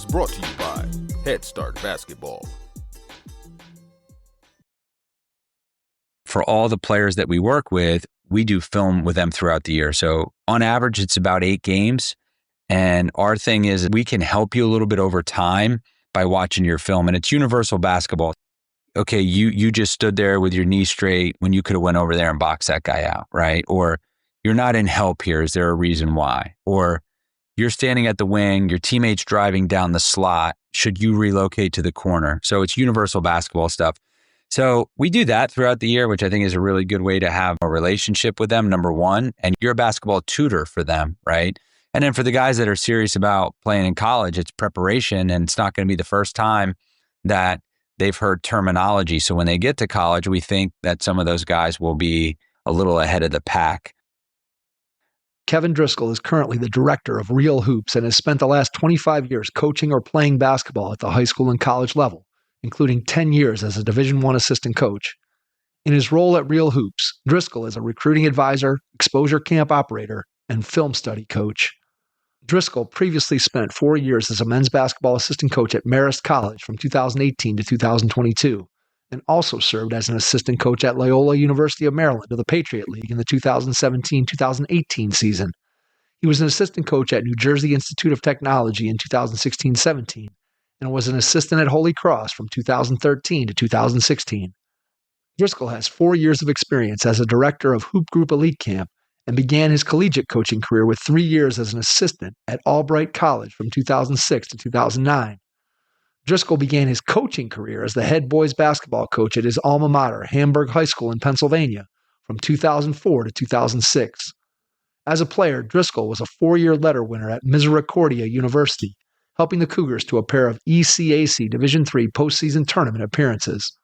is brought to you by Head Start Basketball. For all the players that we work with, we do film with them throughout the year. So on average, it's about 8 games. And our thing is we can help you a little bit over time by watching your film. And it's universal basketball. Okay, you just stood there with your knee straight when you could have went over there and boxed that guy out, right? Or you're not in help here. Is there a reason why? Or you're standing at the wing, your teammate's driving down the slot. Should you relocate to the corner? So it's universal basketball stuff. So we do that throughout the year, which I think is a really good way to have a relationship with them, number one. And you're a basketball tutor for them, right? And then for the guys that are serious about playing in college, it's preparation. And it's not going to be the first time that they've heard terminology. So when they get to college, we think that some of those guys will be a little ahead of the pack. Kevin Driscoll is currently the director of Real Hoops and has spent the last 25 years coaching or playing basketball at the high school and college level, including 10 years as a Division I assistant coach. In his role at Real Hoops, Driscoll is a recruiting advisor, exposure camp operator, and film study coach. Driscoll previously spent 4 years as a men's basketball assistant coach at Marist College from 2018 to 2022, and also served as an assistant coach at Loyola University of Maryland of the Patriot League in the 2017-2018 season. He was an assistant coach at New Jersey Institute of Technology in 2016-17, and was an assistant at Holy Cross from 2013 to 2016. Driscoll has 4 years of experience as a director of Hoop Group Elite Camp and began his collegiate coaching career with 3 years as an assistant at Albright College from 2006 to 2009. Driscoll began his coaching career as the head boys basketball coach at his alma mater, Hamburg High School in Pennsylvania, from 2004 to 2006. As a player, Driscoll was a 4-year letter winner at Misericordia University, helping the Cougars to a pair of ECAC Division III postseason tournament appearances.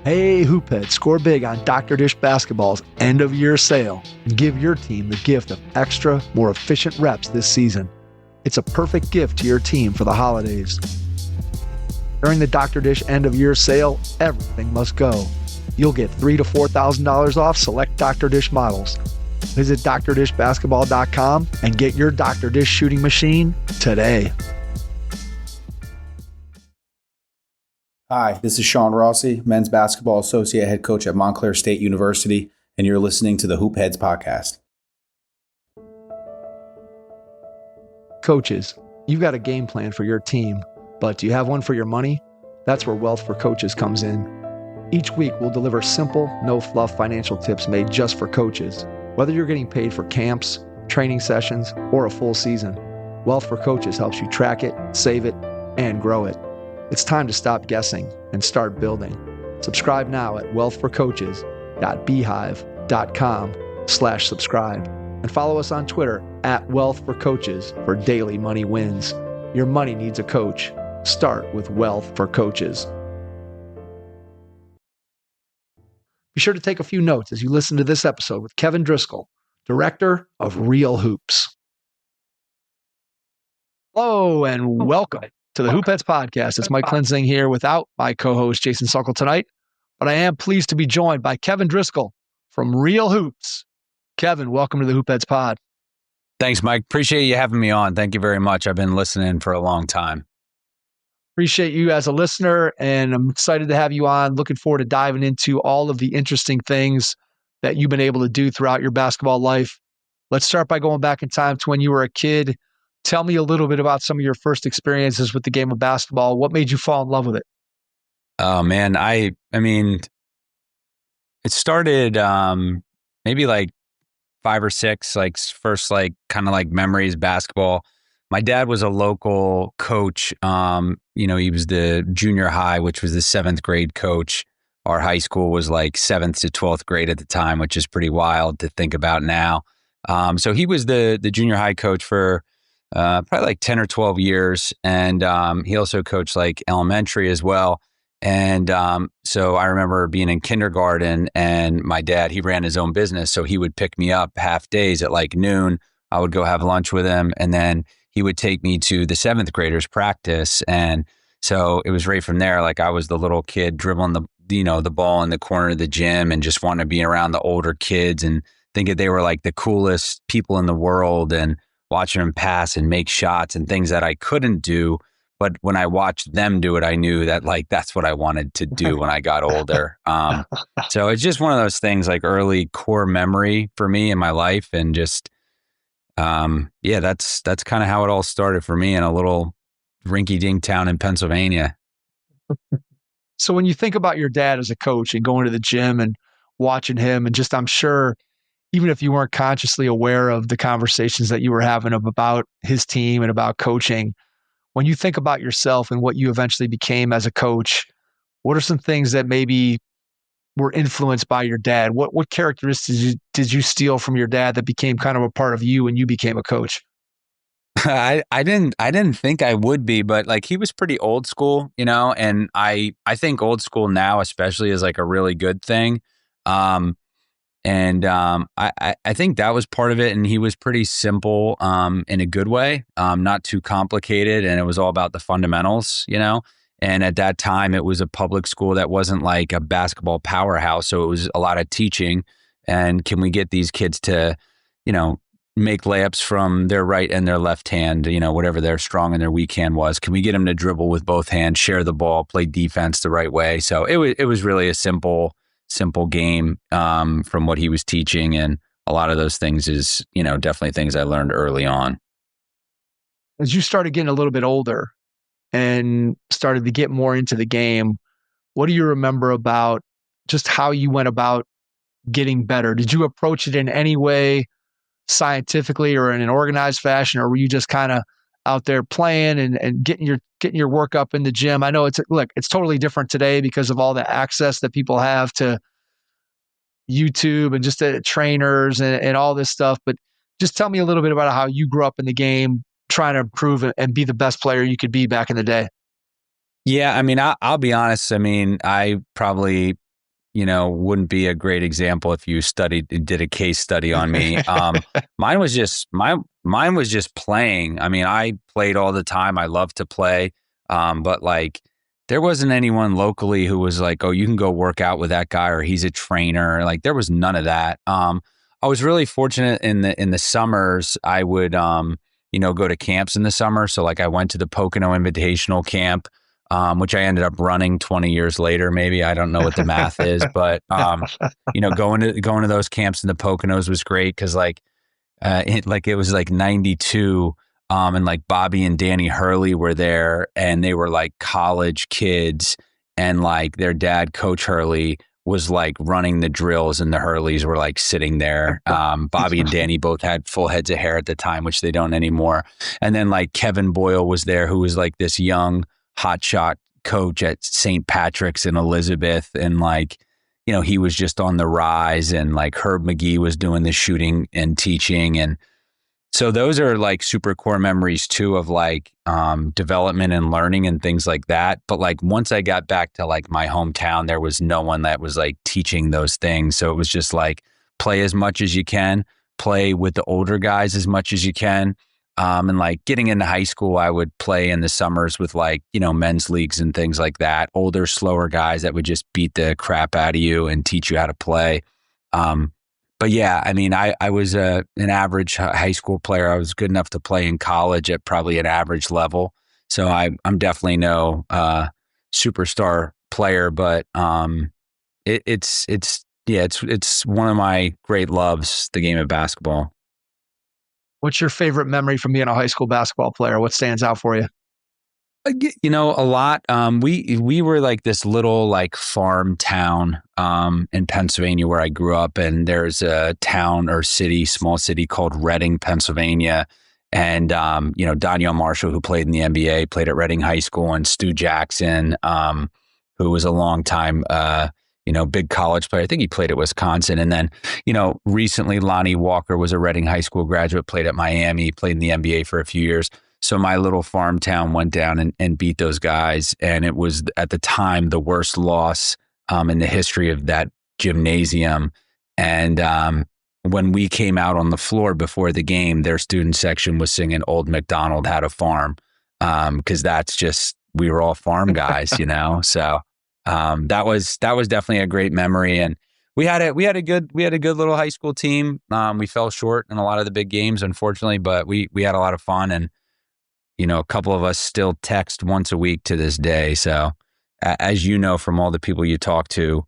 Hey, Hoophead, score big on Dr. Dish Basketball's end-of-year sale and give your team the gift of extra, more efficient reps this season. It's a perfect gift to your team for the holidays. During the Dr. Dish end-of-year sale, everything must go. You'll get $3,000 to $4,000 off select Dr. Dish models. Visit drdishbasketball.com and get your Dr. Dish shooting machine today. Hi, this is Sean Rossi, men's basketball associate head coach at Montclair State University, and you're listening to the Hoop Heads podcast. Coaches, you've got a game plan for your team, but do you have one for your money? That's where Wealth for Coaches comes in. Each week, we'll deliver simple, no-fluff financial tips made just for coaches. Whether you're getting paid for camps, training sessions, or a full season, Wealth for Coaches helps you track it, save it, and grow it. It's time to stop guessing and start building. Subscribe now at wealthforcoaches.beehive.com/subscribe and follow us on Twitter @wealthforcoaches for daily money wins. Your money needs a coach. Start with Wealth for Coaches. Be sure to take a few notes as you listen to this episode with Kevin Driscoll, director of Real Hoops. Hello and welcome to the Hoop Heads podcast. It's Mike Klinzing here without my co-host Jason Suckle tonight, but I am pleased to be joined by Kevin Driscoll from Real Hoops. Kevin, welcome to the Hoop Heads pod. Thanks, Mike. Appreciate you having me on. Thank you very much. I've been listening for a long time. Appreciate you as a listener, and I'm excited to have you on. Looking forward to diving into all of the interesting things that you've been able to do throughout your basketball life. Let's start by going back in time to when you were a kid. Tell me a little bit about some of your first experiences with the game of basketball. What made you fall in love with it? Oh, man. I mean, it started maybe like 5 or 6, like first, like kind of like memories basketball. My dad was a local coach. He was the junior high, which was the 7th grade coach. Our high school was like 7th to 12th grade at the time, which is pretty wild to think about now. So he was the junior high coach for probably like 10 or 12 years. And he also coached like elementary as well. And so I remember being in kindergarten, and my dad, he ran his own business. So he would pick me up half days at like noon. I would go have lunch with him, and then he would take me to the 7th graders practice. And so it was right from there. Like I was the little kid dribbling the ball in the corner of the gym and just wanted to be around the older kids and thinking they were like the coolest people in the world. And watching him pass and make shots and things that I couldn't do. But when I watched them do it, I knew that like that's what I wanted to do when I got older. So it's just one of those things, like early core memory for me in my life, and just that's kind of how it all started for me in a little rinky-dink town in Pennsylvania. So when you think about your dad as a coach and going to the gym and watching him, and just I'm sure even if you weren't consciously aware of the conversations that you were having about his team and about coaching, when you think about yourself and what you eventually became as a coach, what are some things that maybe were influenced by your dad? What characteristics did you steal from your dad that became kind of a part of you when you became a coach? I didn't think I would be, but like he was pretty old school, and I think old school now especially is like a really good thing. I think that was part of it. And he was pretty simple in a good way, not too complicated. And it was all about the fundamentals, And at that time, it was a public school that wasn't like a basketball powerhouse. So it was a lot of teaching. And can we get these kids to, make layups from their right and their left hand, whatever their strong and their weak hand was. Can we get them to dribble with both hands, share the ball, play defense the right way? So it was really a simple game from what he was teaching. And a lot of those things is, definitely things I learned early on. As you started getting a little bit older and started to get more into the game, what do you remember about just how you went about getting better? Did you approach it in any way scientifically or in an organized fashion, or were you just kind of out there playing and getting your work up in the gym? I know it's totally different today because of all the access that people have to YouTube and just trainers and all this stuff. But just tell me a little bit about how you grew up in the game, trying to improve and be the best player you could be back in the day. Yeah, I mean, I'll be honest. I mean, I probably wouldn't be a great example if you did a case study on me. Mine was just playing. I mean, I played all the time. I love to play. But like, there wasn't anyone locally who was like, oh, you can go work out with that guy, or he's a trainer. Like, there was none of that. I was really fortunate in the summers. I would, go to camps in the summer. So like I went to the Pocono Invitational Camp, which I ended up running 20 years later. Maybe, I don't know what the math is, but going to those camps in the Poconos was great because it was like 92, and like Bobby and Danny Hurley were there, and they were like college kids, and like their dad, Coach Hurley, was like running the drills, and the Hurleys were like sitting there. Bobby and Danny both had full heads of hair at the time, which they don't anymore. And then like Kevin Boyle was there, who was like this young hotshot coach at St. Patrick's in Elizabeth. And like, he was just on the rise, and like Herb McGee was doing the shooting and teaching. And so those are like super core memories too of like development and learning and things like that. But like once I got back to like my hometown, there was no one that was like teaching those things. So it was just like play as much as you can, play with the older guys as much as you can. And like getting into high school, I would play in the summers with like, men's leagues and things like that. Older, slower guys that would just beat the crap out of you and teach you how to play. But yeah, I mean, I was an average high school player. I was good enough to play in college at probably an average level. So I'm definitely no superstar player, but it's one of my great loves, the game of basketball. What's your favorite memory from being a high school basketball player? What stands out for you? A lot. We were like this little like farm town in Pennsylvania where I grew up, and there's a town or small city called Reading, Pennsylvania. And Danielle Marshall, who played in the NBA, played at Reading High School, and Stu Jackson, who was a long time big college player. I think he played at Wisconsin. And then, recently Lonnie Walker was a Reading High School graduate, played at Miami, played in the NBA for a few years. So my little farm town went down and beat those guys. And it was at the time the worst loss in the history of that gymnasium. And when we came out on the floor before the game, their student section was singing Old MacDonald Had a Farm, because we were all farm guys, So that was definitely a great memory. And we had a good little high school team. We fell short in a lot of the big games, unfortunately, but we had a lot of fun, and a couple of us still text once a week to this day. So, as you know from all the people you talk to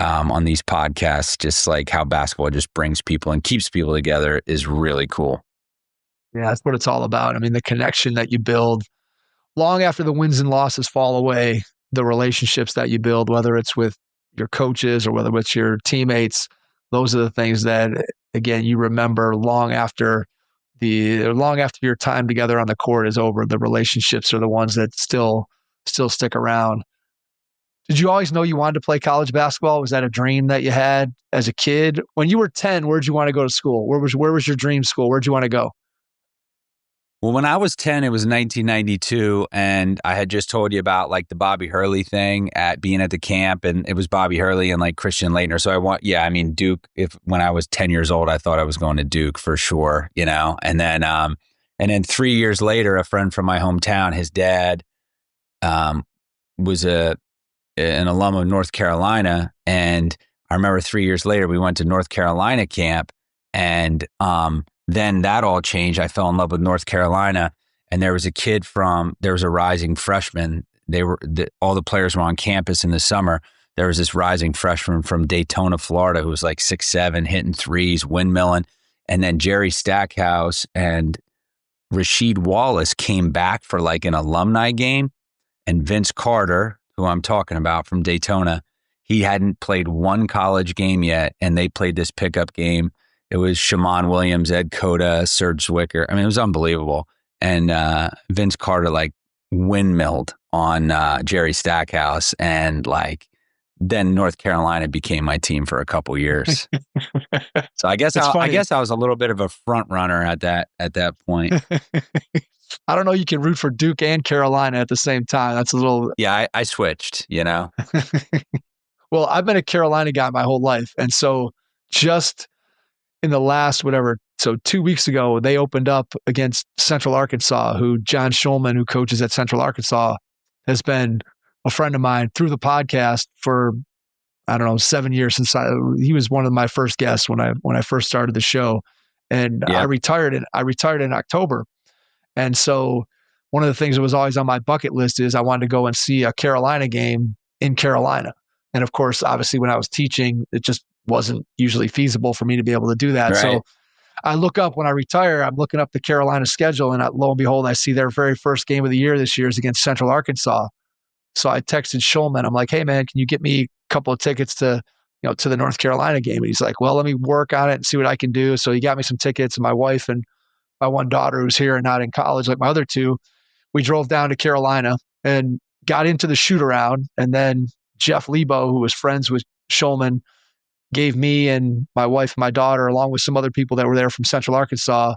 on these podcasts, just like how basketball just brings people and keeps people together is really cool. Yeah, that's what it's all about. I mean, the connection that you build long after the wins and losses fall away, the relationships that you build, whether it's with your coaches or whether it's your teammates, those are the things that, again, you remember long after your time together on the court is over. The relationships are the ones that still stick around. Did you always know you wanted to play college basketball? Was that a dream that you had as a kid? When you were 10, where'd you want to go to school? Where was your dream school? Where'd you want to go? Well, when I was 10, it was 1992, and I had just told you about like the Bobby Hurley thing at being at the camp, and it was Bobby Hurley and like Christian Laettner. So Duke. When I was 10 years old, I thought I was going to Duke for sure, And then 3 years later, a friend from my hometown, his dad, was an alum of North Carolina, and I remember 3 years later we went to North Carolina camp, and then that all changed. I fell in love with North Carolina, and there was a rising freshman. All the players were on campus in the summer. There was this rising freshman from Daytona, Florida, who was like 6'7", hitting threes, windmilling. And then Jerry Stackhouse and Rasheed Wallace came back for like an alumni game. And Vince Carter, who I'm talking about from Daytona, he hadn't played one college game yet, and they played this pickup game. It was Shammond Williams, Ed Cota, Serge Zwicker. I mean, it was unbelievable. And Vince Carter like windmilled on Jerry Stackhouse, and like then North Carolina became my team for a couple years. So I guess I was a little bit of a front runner at that point. I don't know. You can root for Duke and Carolina at the same time. That's a little. Yeah, I switched. Well, I've been a Carolina guy my whole life, and so just in the last 2 weeks ago, they opened up against Central Arkansas, who John Schulman, who coaches at Central Arkansas, has been a friend of mine through the podcast for, 7 years since he was one of my first guests when I first started the show. And I retired in October. And so one of the things that was always on my bucket list is I wanted to go and see a Carolina game in Carolina. And of course, obviously when I was teaching, it just wasn't usually feasible for me to be able to do that. Right. So I look up when I retire, I'm looking up the Carolina schedule, and lo and behold, I see their very first game of the year this year is against Central Arkansas. So I texted Schulman. I'm like, hey man, can you get me a couple of tickets to the North Carolina game? And he's like, well, let me work on it and see what I can do. So he got me some tickets, and my wife and my one daughter who's here and not in college like my other two, we drove down to Carolina and got into the shoot around. And then Jeff Lebo, who was friends with Schulman, gave me and my wife and my daughter, along with some other people that were there from Central Arkansas,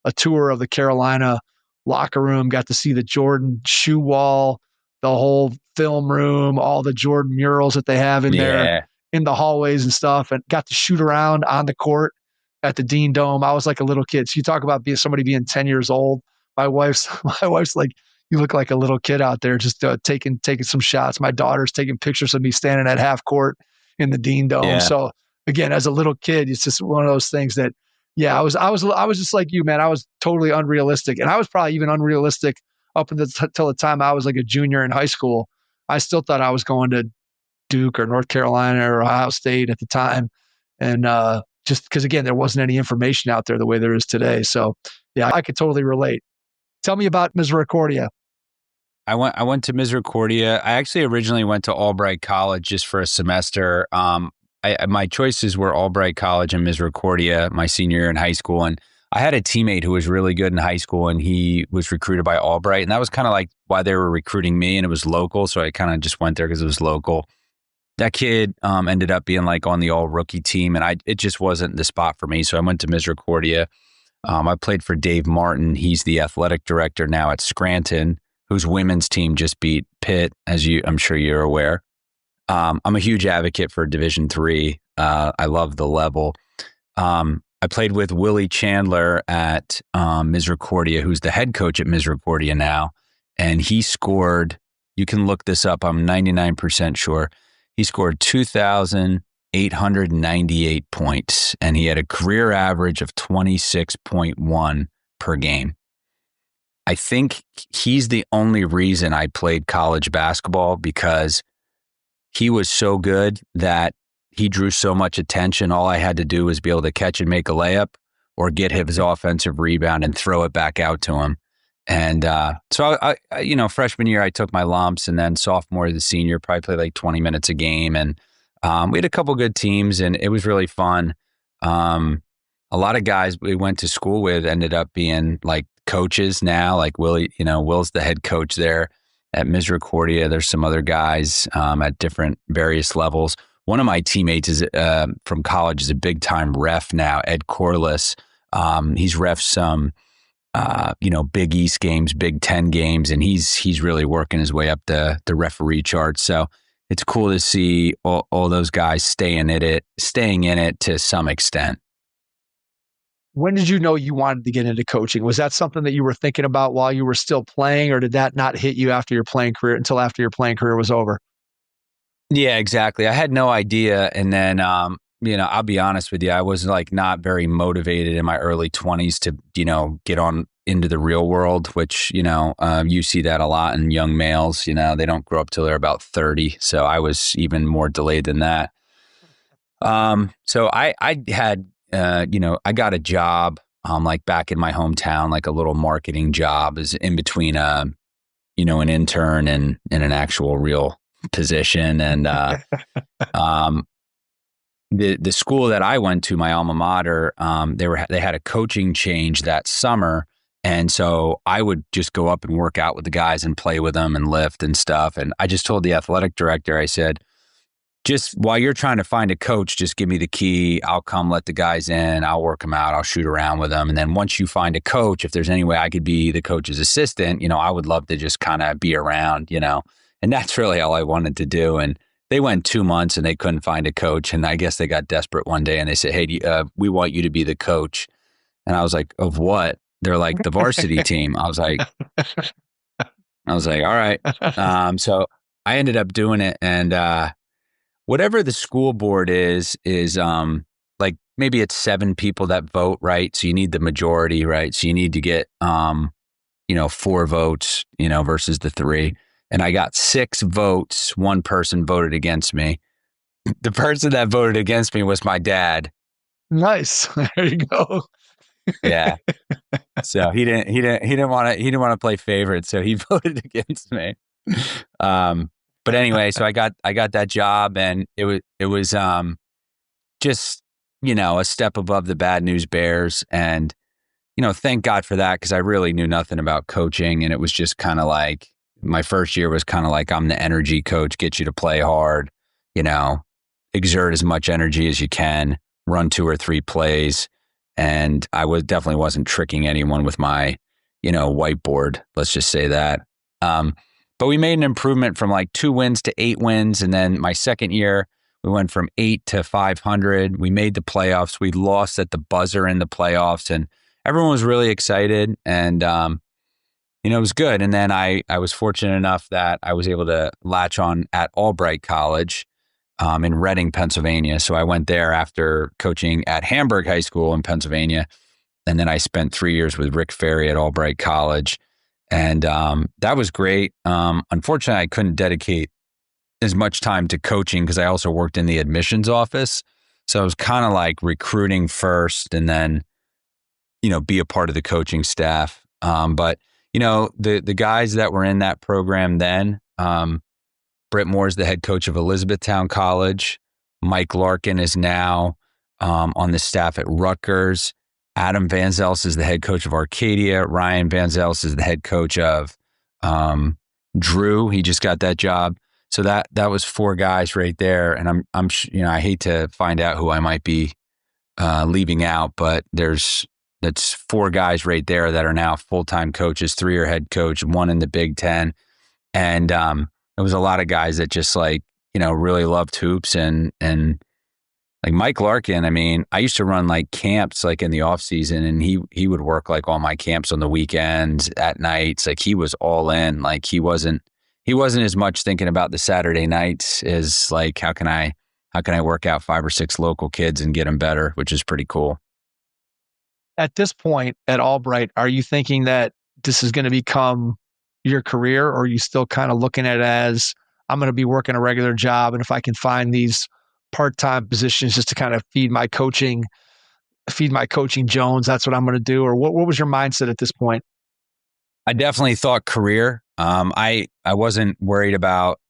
a tour of the Carolina locker room, got to see the Jordan shoe wall, the whole film room, all the Jordan murals that they have in there in the hallways and stuff, and got to shoot around on the court at the Dean Dome. I was like a little kid. So you talk about somebody being 10 years old. My wife's like, you look like a little kid out there just taking some shots. My daughter's taking pictures of me standing at half court in the Dean Dome. Yeah. So again, as a little kid, it's just one of those things that, I was just like you, man. I was totally unrealistic, and I was probably even unrealistic up until the time I was like a junior in high school. I still thought I was going to Duke or North Carolina or Ohio State at the time, and just because again there wasn't any information out there the way there is today. So yeah, I could totally relate. Tell me about Misericordia. I went to Misericordia. I actually originally went to Albright College just for a semester. My choices were Albright College and Misericordia my senior year in high school. And I had a teammate who was really good in high school, and he was recruited by Albright. And that was kind of like why they were recruiting me, and it was local. So I kind of just went there because it was local. That kid ended up being like on the all rookie team, and it just wasn't the spot for me. So I went to Misericordia. I played for Dave Martin. He's the athletic director now at Scranton, whose women's team just beat Pitt, I'm sure you're aware. I'm a huge advocate for Division III. I love the level. I played with Willie Chandler at Misericordia, who's the head coach at Misericordia now. And he scored, you can look this up, I'm 99% sure. He scored 2,000, 898 points, and he had a career average of 26.1 per game. I think he's the only reason I played college basketball, because he was so good that he drew so much attention. All I had to do was be able to catch and make a layup or get his offensive rebound and throw it back out to him. And so, I freshman year, I took my lumps, and then sophomore to senior, probably played like 20 minutes a game. And we had a couple good teams, and it was really fun. A lot of guys we went to school with ended up being like coaches now, like Willie, Will's the head coach there at Misericordia. There's some other guys at different various levels. One of my teammates is from college is a big time ref now, Ed Corliss. He's ref some, Big East games, Big Ten games, and he's really working his way up the referee chart. So it's cool to see all those guys staying in it to some extent. When did you know you wanted to get into coaching? Was that something that you were thinking about while you were still playing, or did that not hit you until after your playing career was over? Yeah, exactly. I had no idea. And then, I'll be honest with you, I was like not very motivated in my early 20s to, get on into the real world, which, you see that a lot in young males. They don't grow up till they're about 30. So I was even more delayed than that. So I had, I got a job, like back in my hometown, like a little marketing job, is in between, an intern and an actual real position. And, the school that I went to, my alma mater, they had a coaching change that summer. And so I would just go up and work out with the guys and play with them and lift and stuff. And I just told the athletic director, I said, just while you're trying to find a coach, just give me the key. I'll come let the guys in. I'll work them out. I'll shoot around with them. And then once you find a coach, if there's any way I could be the coach's assistant, I would love to just kind of be around, and that's really all I wanted to do. And they went 2 months and they couldn't find a coach. And I guess they got desperate one day and they said, hey, we want you to be the coach. And I was like, of what? They're like, the varsity team. I was like, all right. So I ended up doing it. And, whatever the school board is like maybe it's 7 people that vote, right? So you need the majority, right? So you need to get, 4 votes, versus the 3. And I got 6 votes. 1 person voted against me. The person that voted against me was my dad. Nice. There you go. Yeah. So he didn't want to play favorite. So he voted against me. But anyway, so I got that job, and it was just, a step above the Bad News Bears. And, thank God for that, because I really knew nothing about coaching. And it was just kind of like, my first year was kind of like, I'm the energy coach, get you to play hard, exert as much energy as you can, run 2 or 3 plays. And I definitely wasn't tricking anyone with my, whiteboard. Let's just say that. But we made an improvement from like 2 wins to 8 wins. And then my second year, we went from 8 to 500. We made the playoffs. We lost at the buzzer in the playoffs, and everyone was really excited. And, it was good. And then I was fortunate enough that I was able to latch on at Albright College in Reading, Pennsylvania. So I went there after coaching at Hamburg High School in Pennsylvania. And then I spent 3 years with Rick Ferry at Albright College. And that was great. Unfortunately, I couldn't dedicate as much time to coaching because I also worked in the admissions office. So I was kind of like recruiting first and then, be a part of the coaching staff. But, the guys that were in that program then, Britt Moore is the head coach of Elizabethtown College. Mike Larkin is now on the staff at Rutgers. Adam Van Zels is the head coach of Arcadia. Ryan Van Zels is the head coach of Drew. He just got that job. So that was 4 guys right there. And I hate to find out who I might be leaving out, but that's 4 guys right there that are now full-time coaches. 3 are head coach, 1 in the Big Ten. And it was a lot of guys that just really loved hoops and like Mike Larkin. I mean, I used to run like camps like in the off season, and he would work like all my camps on the weekends at nights. Like he was all in. Like he wasn't as much thinking about the Saturday nights as like how can I how can I work out 5 or 6 local kids and get them better, which is pretty cool. At this point at Albright, are you thinking that this is going to become your career, or are you still kind of looking at it as, I'm going to be working a regular job, and if I can find these part-time positions just to kind of feed my coaching Jones, that's what I'm going to do? Or what was your mindset at this point? I definitely thought career. I wasn't worried about,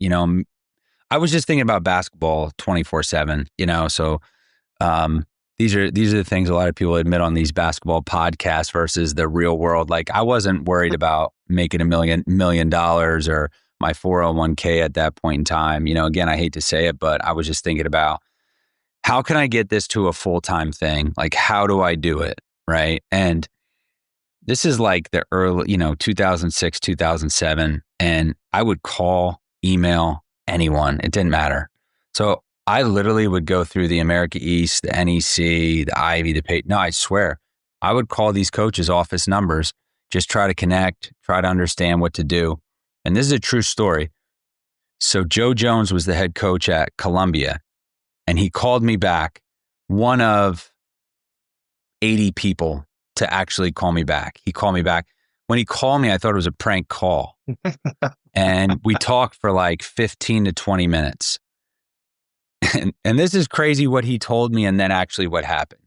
I was just thinking about basketball 24/7, so these are the things a lot of people admit on these basketball podcasts versus the real world. Like, I wasn't worried about making $1 million or my 401k at that point in time. Again, I hate to say it, but I was just thinking about, how can I get this to a full-time thing? Like, how do I do it? Right. And this is like the early, 2006, 2007. And I would call, email anyone. It didn't matter. So I literally would go through the America East, the NEC, the Ivy, no, I swear, I would call these coaches' office numbers, just try to connect, try to understand what to do. And this is a true story. So Joe Jones was the head coach at Columbia, and he called me back, one of 80 people to actually call me back. He called me back. When he called me, I thought it was a prank call. And we talked for like 15 to 20 minutes. And this is crazy what he told me, and then actually what happened.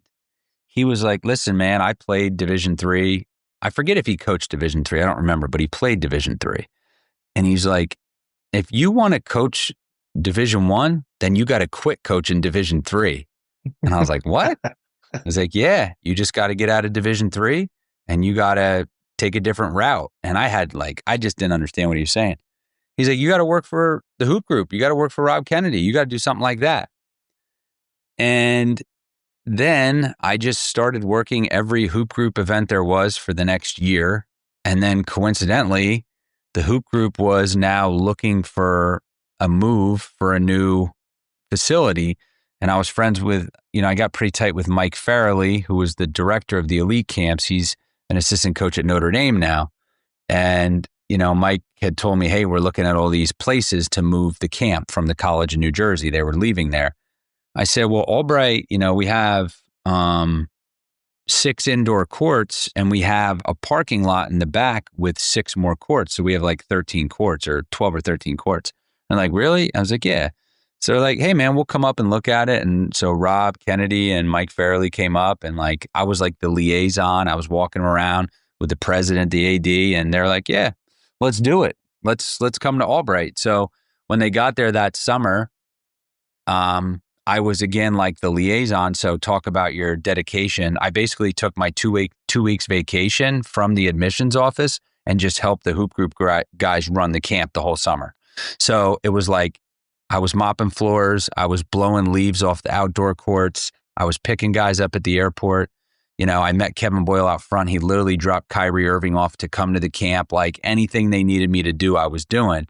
He was like, listen, man, I played Division III. I forget if he coached Division III. I don't remember, but he played Division III. And he's like, if you want to coach Division I, then you got to quit coaching Division III. And I was like, what? I was like, yeah, you just got to get out of Division III and you got to take a different route. And I just didn't understand what he was saying. He's like, you got to work for the Hoop Group. You got to work for Rob Kennedy. You got to do something like that. And then I just started working every Hoop Group event there was for the next year. And then coincidentally, the Hoop Group was now looking for a move for a new facility. And I was friends with, I got pretty tight with Mike Farrelly, who was the director of the elite camps. He's an assistant coach at Notre Dame now. And, Mike had told me, hey, we're looking at all these places to move the camp from the college in New Jersey. They were leaving there. I said, well, Albright, we have 6 indoor courts and we have a parking lot in the back with 6 more courts. So we have like 13 courts or 12 or 13 courts. And like, really? I was like, yeah. So they're like, hey man, we'll come up and look at it. And so Rob Kennedy and Mike Farrelly came up, and like, I was like the liaison. I was walking around with the president, the AD, and they're like, yeah, let's do it. Let's come to Albright. So when they got there that summer, I was again like the liaison. So talk about your dedication. I basically took my 2 weeks vacation from the admissions office and just helped the Hoop Group guys run the camp the whole summer. So it was like, I was mopping floors. I was blowing leaves off the outdoor courts. I was picking guys up at the airport. I met Kevin Boyle out front. He literally dropped Kyrie Irving off to come to the camp. Like, anything they needed me to do, I was doing.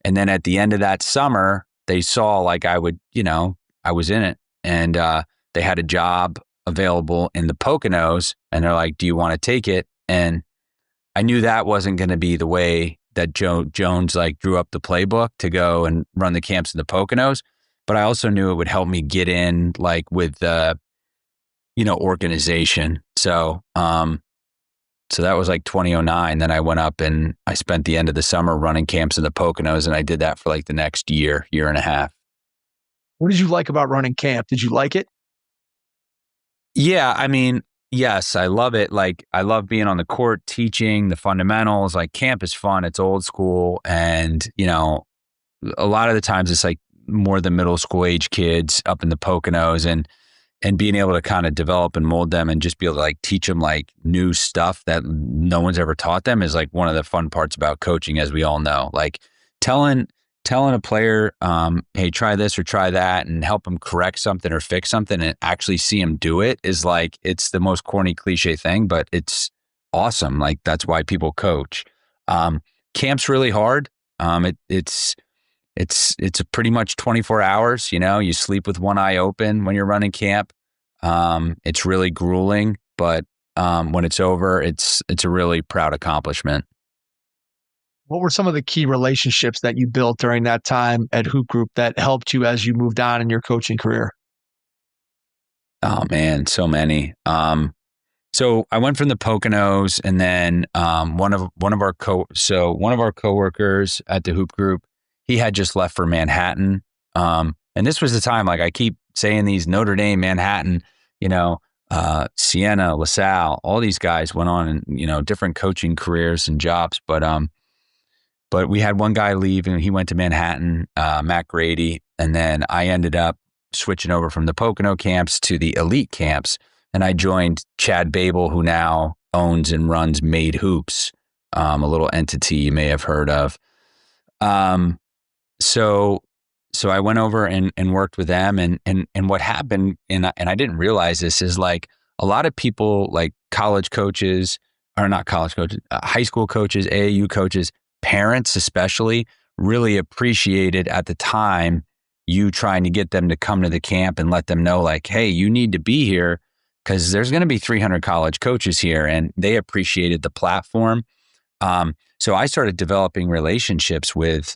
And then at the end of that summer, they saw like I was in it, and they had a job available in the Poconos, and they're like, do you want to take it? And I knew that wasn't going to be the way that Jones like drew up the playbook to go and run the camps in the Poconos. But I also knew it would help me get in like with the, organization. So, so that was like 2009. Then I went up and I spent the end of the summer running camps in the Poconos, and I did that for like the next year and a half. What did you like about running camp? Did you like it? Yeah. I mean, yes, I love it. Like, I love being on the court, teaching the fundamentals. Like, camp is fun. It's old school. And, a lot of the times it's like more the middle school age kids up in the Poconos, and being able to kind of develop and mold them and just be able to like teach them like new stuff that no one's ever taught them is like one of the fun parts about coaching, as we all know. Like telling a player, hey, try this or try that, and help them correct something or fix something and actually see them do it is like, it's the most corny cliche thing, but it's awesome. Like, that's why people coach. Camp's really hard. It's pretty much 24 hours. You sleep with one eye open when you're running camp. It's really grueling, but when it's over, it's a really proud accomplishment. What were some of the key relationships that you built during that time at Hoop Group that helped you as you moved on in your coaching career? Oh man, so many. So I went from the Poconos, and then one of our coworkers at the Hoop Group, he had just left for Manhattan. And this was the time, like I keep saying these Notre Dame, Manhattan, Siena, LaSalle, all these guys went on and, different coaching careers and jobs. But we had one guy leave and he went to Manhattan, Matt Grady. And then I ended up switching over from the Pocono camps to the elite camps. And I joined Chad Babel, who now owns and runs Made Hoops, a little entity you may have heard of. So I went over and worked with them. And what happened, and I didn't realize this, is like a lot of people, like college coaches, or not college coaches, high school coaches, AAU coaches, parents especially, really appreciated at the time you trying to get them to come to the camp and let them know, like, hey, you need to be here because there's going to be 300 college coaches here, and they appreciated the platform. So I started developing relationships with,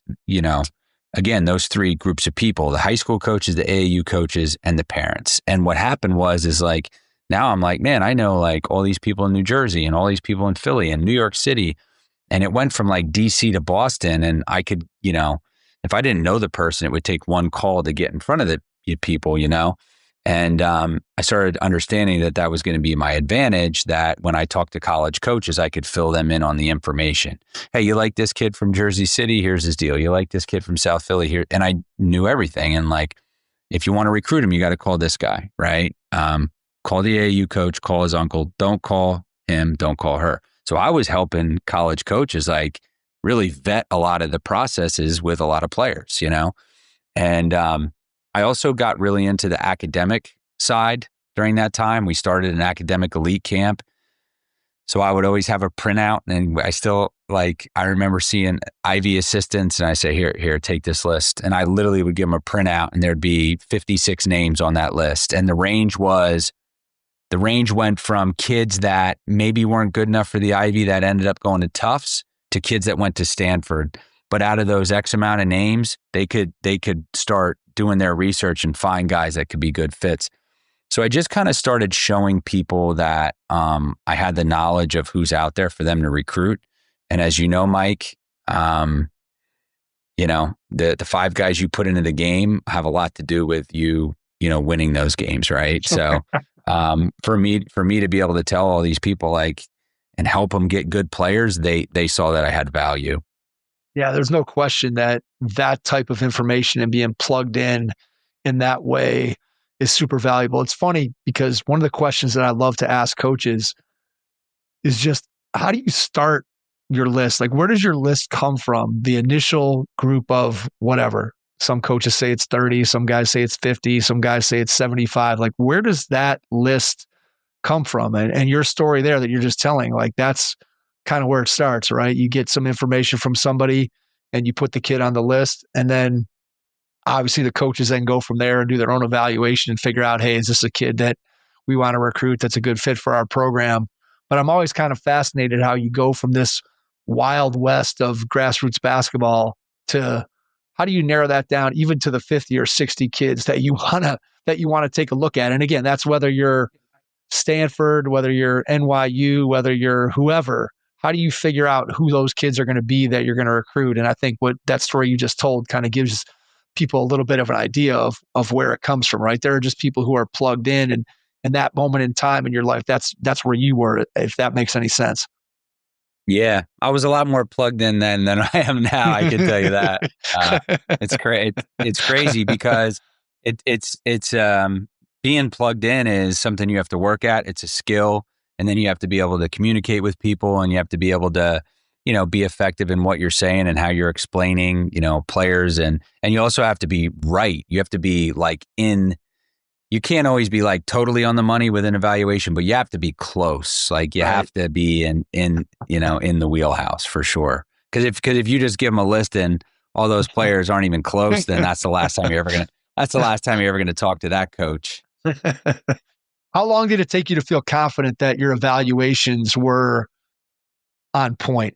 again, those three groups of people: the high school coaches, the AAU coaches, and the parents. And what happened is like, now I'm like, man, I know like all these people in New Jersey and all these people in Philly and New York City. And it went from like DC to Boston. And I could, if I didn't know the person, it would take one call to get in front of the people, And I started understanding that was going to be my advantage, that when I talked to college coaches, I could fill them in on the information. Hey, you like this kid from Jersey City? Here's his deal. You like this kid from South Philly? Here. And I knew everything. And like, if you want to recruit him, you got to call this guy, right? Call the AAU coach, call his uncle. Don't call him, don't call her. So I was helping college coaches like really vet a lot of the processes with a lot of players, And I also got really into the academic side during that time. We started an academic elite camp. So I would always have a printout, and I remember seeing Ivy assistants, and I say, here, take this list. And I literally would give them a printout, and there'd be 56 names on that list. And the range went from kids that maybe weren't good enough for the Ivy that ended up going to Tufts to kids that went to Stanford. But out of those X amount of names, they could start doing their research and find guys that could be good fits. So I just kind of started showing people that I had the knowledge of who's out there for them to recruit. And as you know, Mike, the 5 guys you put into the game have a lot to do with you winning those games, right? So for me to be able to tell all these people and help them get good players, they saw that I had value. Yeah, there's no question that type of information and being plugged in that way is super valuable. It's funny because one of the questions that I love to ask coaches is just, how do you start your list? Like, where does your list come from? The initial group of whatever. Some coaches say it's 30, some guys say it's 50, some guys say it's 75. Like, where does that list come from? And your story there that you're just telling, like, that's kind of where it starts, right? You get some information from somebody and you put the kid on the list, and then obviously the coaches then go from there and do their own evaluation and figure out, hey, is this a kid that we want to recruit that's a good fit for our program? But I'm always kind of fascinated how you go from this wild west of grassroots basketball to how do you narrow that down even to the 50 or 60 kids that you want to take a look at? And again, that's whether you're Stanford, whether you're NYU, whether you're whoever. How do you figure out who those kids are going to be that you're going to recruit? And I think what that story you just told kind of gives people a little bit of an idea of where it comes from, right? There are just people who are plugged in, and that moment in time in your life, that's where you were, if that makes any sense. Yeah, I was a lot more plugged in then than I am now. I can tell you that. It's crazy because it's being plugged in is something you have to work at. It's a skill. And then you have to be able to communicate with people, and you have to be able to, be effective in what you're saying and how you're explaining, players. And you also have to be right. You have to be you can't always be like totally on the money with an evaluation, but you have to be close. Like you have to be in the wheelhouse for sure. Because if you just give them a list and all those players aren't even close, then that's the last time you're ever gonna talk to that coach. How long did it take you to feel confident that your evaluations were on point?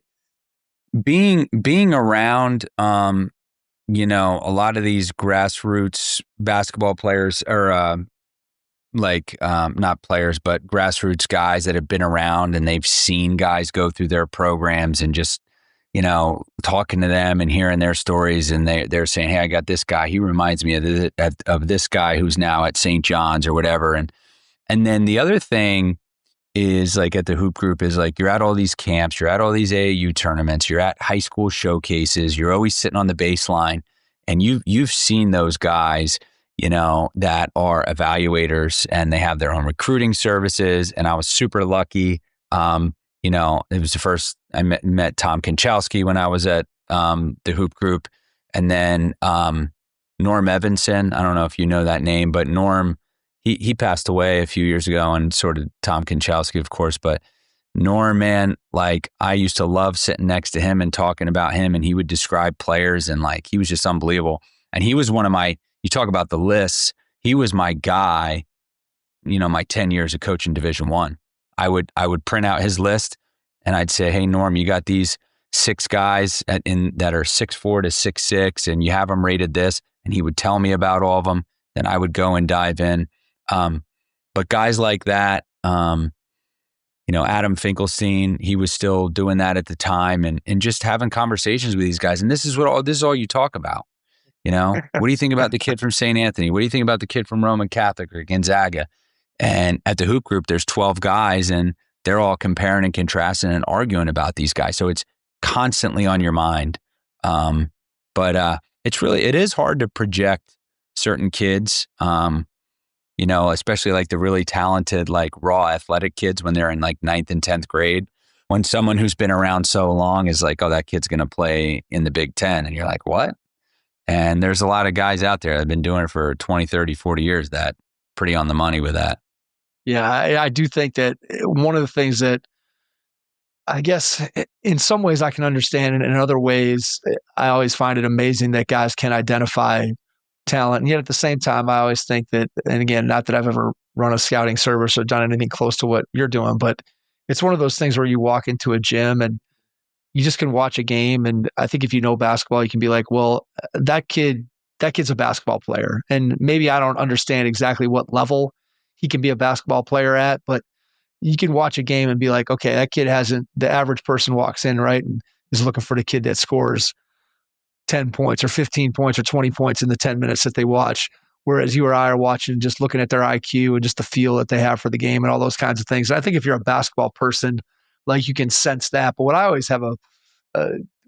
being around, a lot of these grassroots basketball players or not players, but grassroots guys that have been around and they've seen guys go through their programs and just, talking to them and hearing their stories. And they're saying, hey, I got this guy. He reminds me of this guy who's now at St. John's or whatever. And then the other thing is like at the Hoop Group is like you're at all these camps, you're at all these AAU tournaments, you're at high school showcases, you're always sitting on the baseline, and you've seen those guys, that are evaluators and they have their own recruiting services. And I was super lucky. It was the first I met Tom Konchalski when I was at the Hoop Group, and then Norm Evanson. I don't know if you know that name, but Norm. He passed away a few years ago, and sort of Tom Konchalski, of course. But Norm, man, like I used to love sitting next to him and talking about him, and he would describe players, and like he was just unbelievable. And he was one of my. You talk about the lists. He was my guy. My 10 years of coaching Division I. I would print out his list, and I'd say, "Hey, Norm, you got these 6 guys that are 6'4" to 6'6", and you have them rated this." And he would tell me about all of them. Then I would go and dive in. But guys like that, Adam Finkelstein, he was still doing that at the time, and just having conversations with these guys. And this is all you talk about. What do you think about the kid from St. Anthony? What do you think about the kid from Roman Catholic or Gonzaga? And at the Hoop Group, there's 12 guys, and they're all comparing and contrasting and arguing about these guys. So it's constantly on your mind. But it is hard to project certain kids. Especially like the really talented, like raw athletic kids when they're in like 9th and 10th grade, when someone who's been around so long is like, oh, that kid's going to play in the Big Ten. And you're like, what? And there's a lot of guys out there that have been doing it for 20, 30, 40 years that pretty on the money with that. Yeah, I do think that one of the things that I guess in some ways I can understand, and in other ways, I always find it amazing that guys can identify talent. And yet at the same time, I always think that, and again, not that I've ever run a scouting service or done anything close to what you're doing, but it's one of those things where you walk into a gym and you just can watch a game. And I think if you know basketball, you can be like, well, that kid's a basketball player. And maybe I don't understand exactly what level he can be a basketball player at, but you can watch a game and be like, okay, that kid the average person walks in, right, and is looking for the kid that scores 10 points or 15 points or 20 points in the 10 minutes that they watch. Whereas you or I are watching, just looking at their IQ and just the feel that they have for the game and all those kinds of things. And I think if you're a basketball person, like you can sense that. But what I always have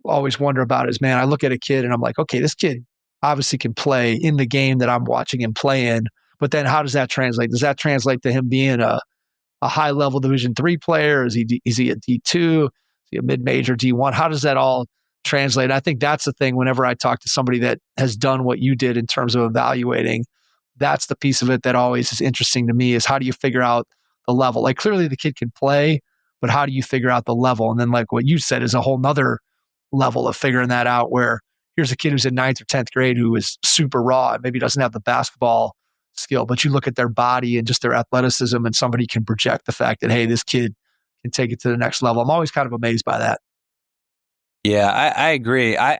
always wonder about is, man, I look at a kid and I'm like, okay, this kid obviously can play in the game that I'm watching him play in. But then how does that translate? Does that translate to him being a high level Division III player? Is he a D2? Is he a mid-major D1? How does that all translate? I think that's the thing whenever I talk to somebody that has done what you did in terms of evaluating, that's the piece of it that always is interesting to me, is how do you figure out the level? Like clearly the kid can play, but how do you figure out the level? And then like what you said is a whole nother level of figuring that out, where here's a kid who's in 9th or 10th grade who is super raw and maybe doesn't have the basketball skill, but you look at their body and just their athleticism and somebody can project the fact that, hey, this kid can take it to the next level. I'm always kind of amazed by that. Yeah, I agree. I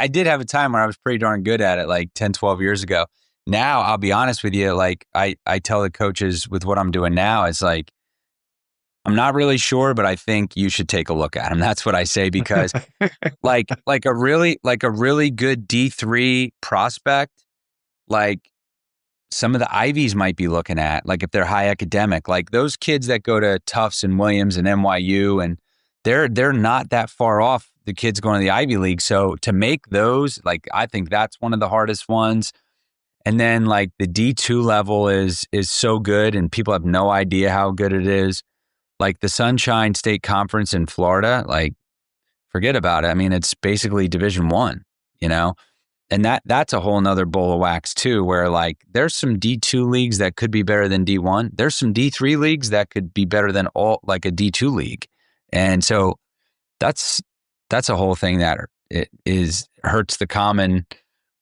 did have a time where I was pretty darn good at it, like 10, 12 years ago. Now, I'll be honest with you, like I tell the coaches with what I'm doing now, it's like, I'm not really sure, but I think you should take a look at him. That's what I say, because like a really good D3 prospect, like some of the Ivies might be looking at, like if they're high academic, like those kids that go to Tufts and Williams and NYU, and they're not that far off the kids going to the Ivy League. So to make those, like, I think that's one of the hardest ones. And then like the D2 level is so good, and people have no idea how good it is. Like the Sunshine State Conference in Florida, like forget about it. I mean, it's basically Division I, and that's a whole nother bowl of wax too, where like there's some D2 leagues that could be better than D1. There's some D3 leagues that could be better than like a D2 league. And so that's a whole thing that hurts the common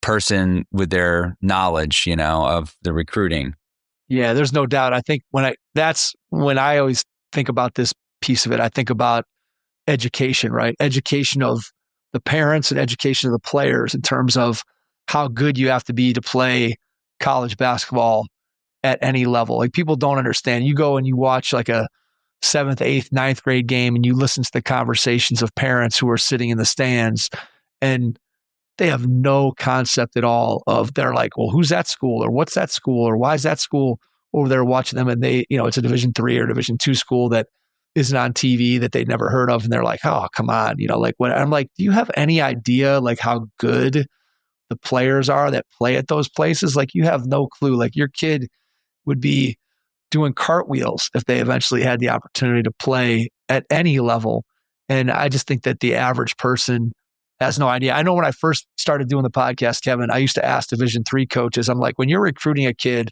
person with their knowledge, of the recruiting. Yeah, there's no doubt. I think that's when I always think about this piece of it, I think about education, right? Education of the parents and education of the players in terms of how good you have to be to play college basketball at any level. Like people don't understand. You go and you watch like a 7th, 8th, 9th grade game and you listen to the conversations of parents who are sitting in the stands and they have no concept at all of, they're like, well, who's that school or what's that school or why is that school over there watching them? And they, it's a Division III or Division II school that isn't on TV that they'd never heard of. And they're like, oh, come on. Like what I'm like, do you have any idea like how good the players are that play at those places? Like you have no clue. Like your kid would be doing cartwheels if they eventually had the opportunity to play at any level. And I just think that the average person has no idea. I know when I first started doing the podcast, Kevin, I used to ask Division III coaches, I'm like, when you're recruiting a kid,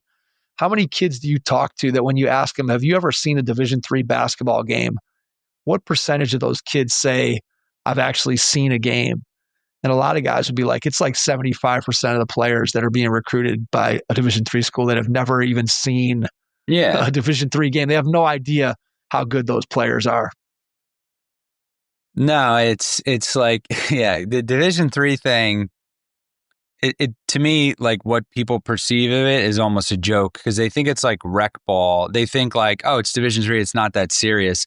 how many kids do you talk to that when you ask them, have you ever seen a Division III basketball game? What percentage of those kids say, I've actually seen a game? And a lot of guys would be like, it's like 75% of the players that are being recruited by a Division III school that have never even seen a Division III game. They have no idea how good those players are. No, it's like, the Division III thing, it to me, like what people perceive of it is almost a joke because they think it's like rec ball. They think like, oh, it's Division III, it's not that serious.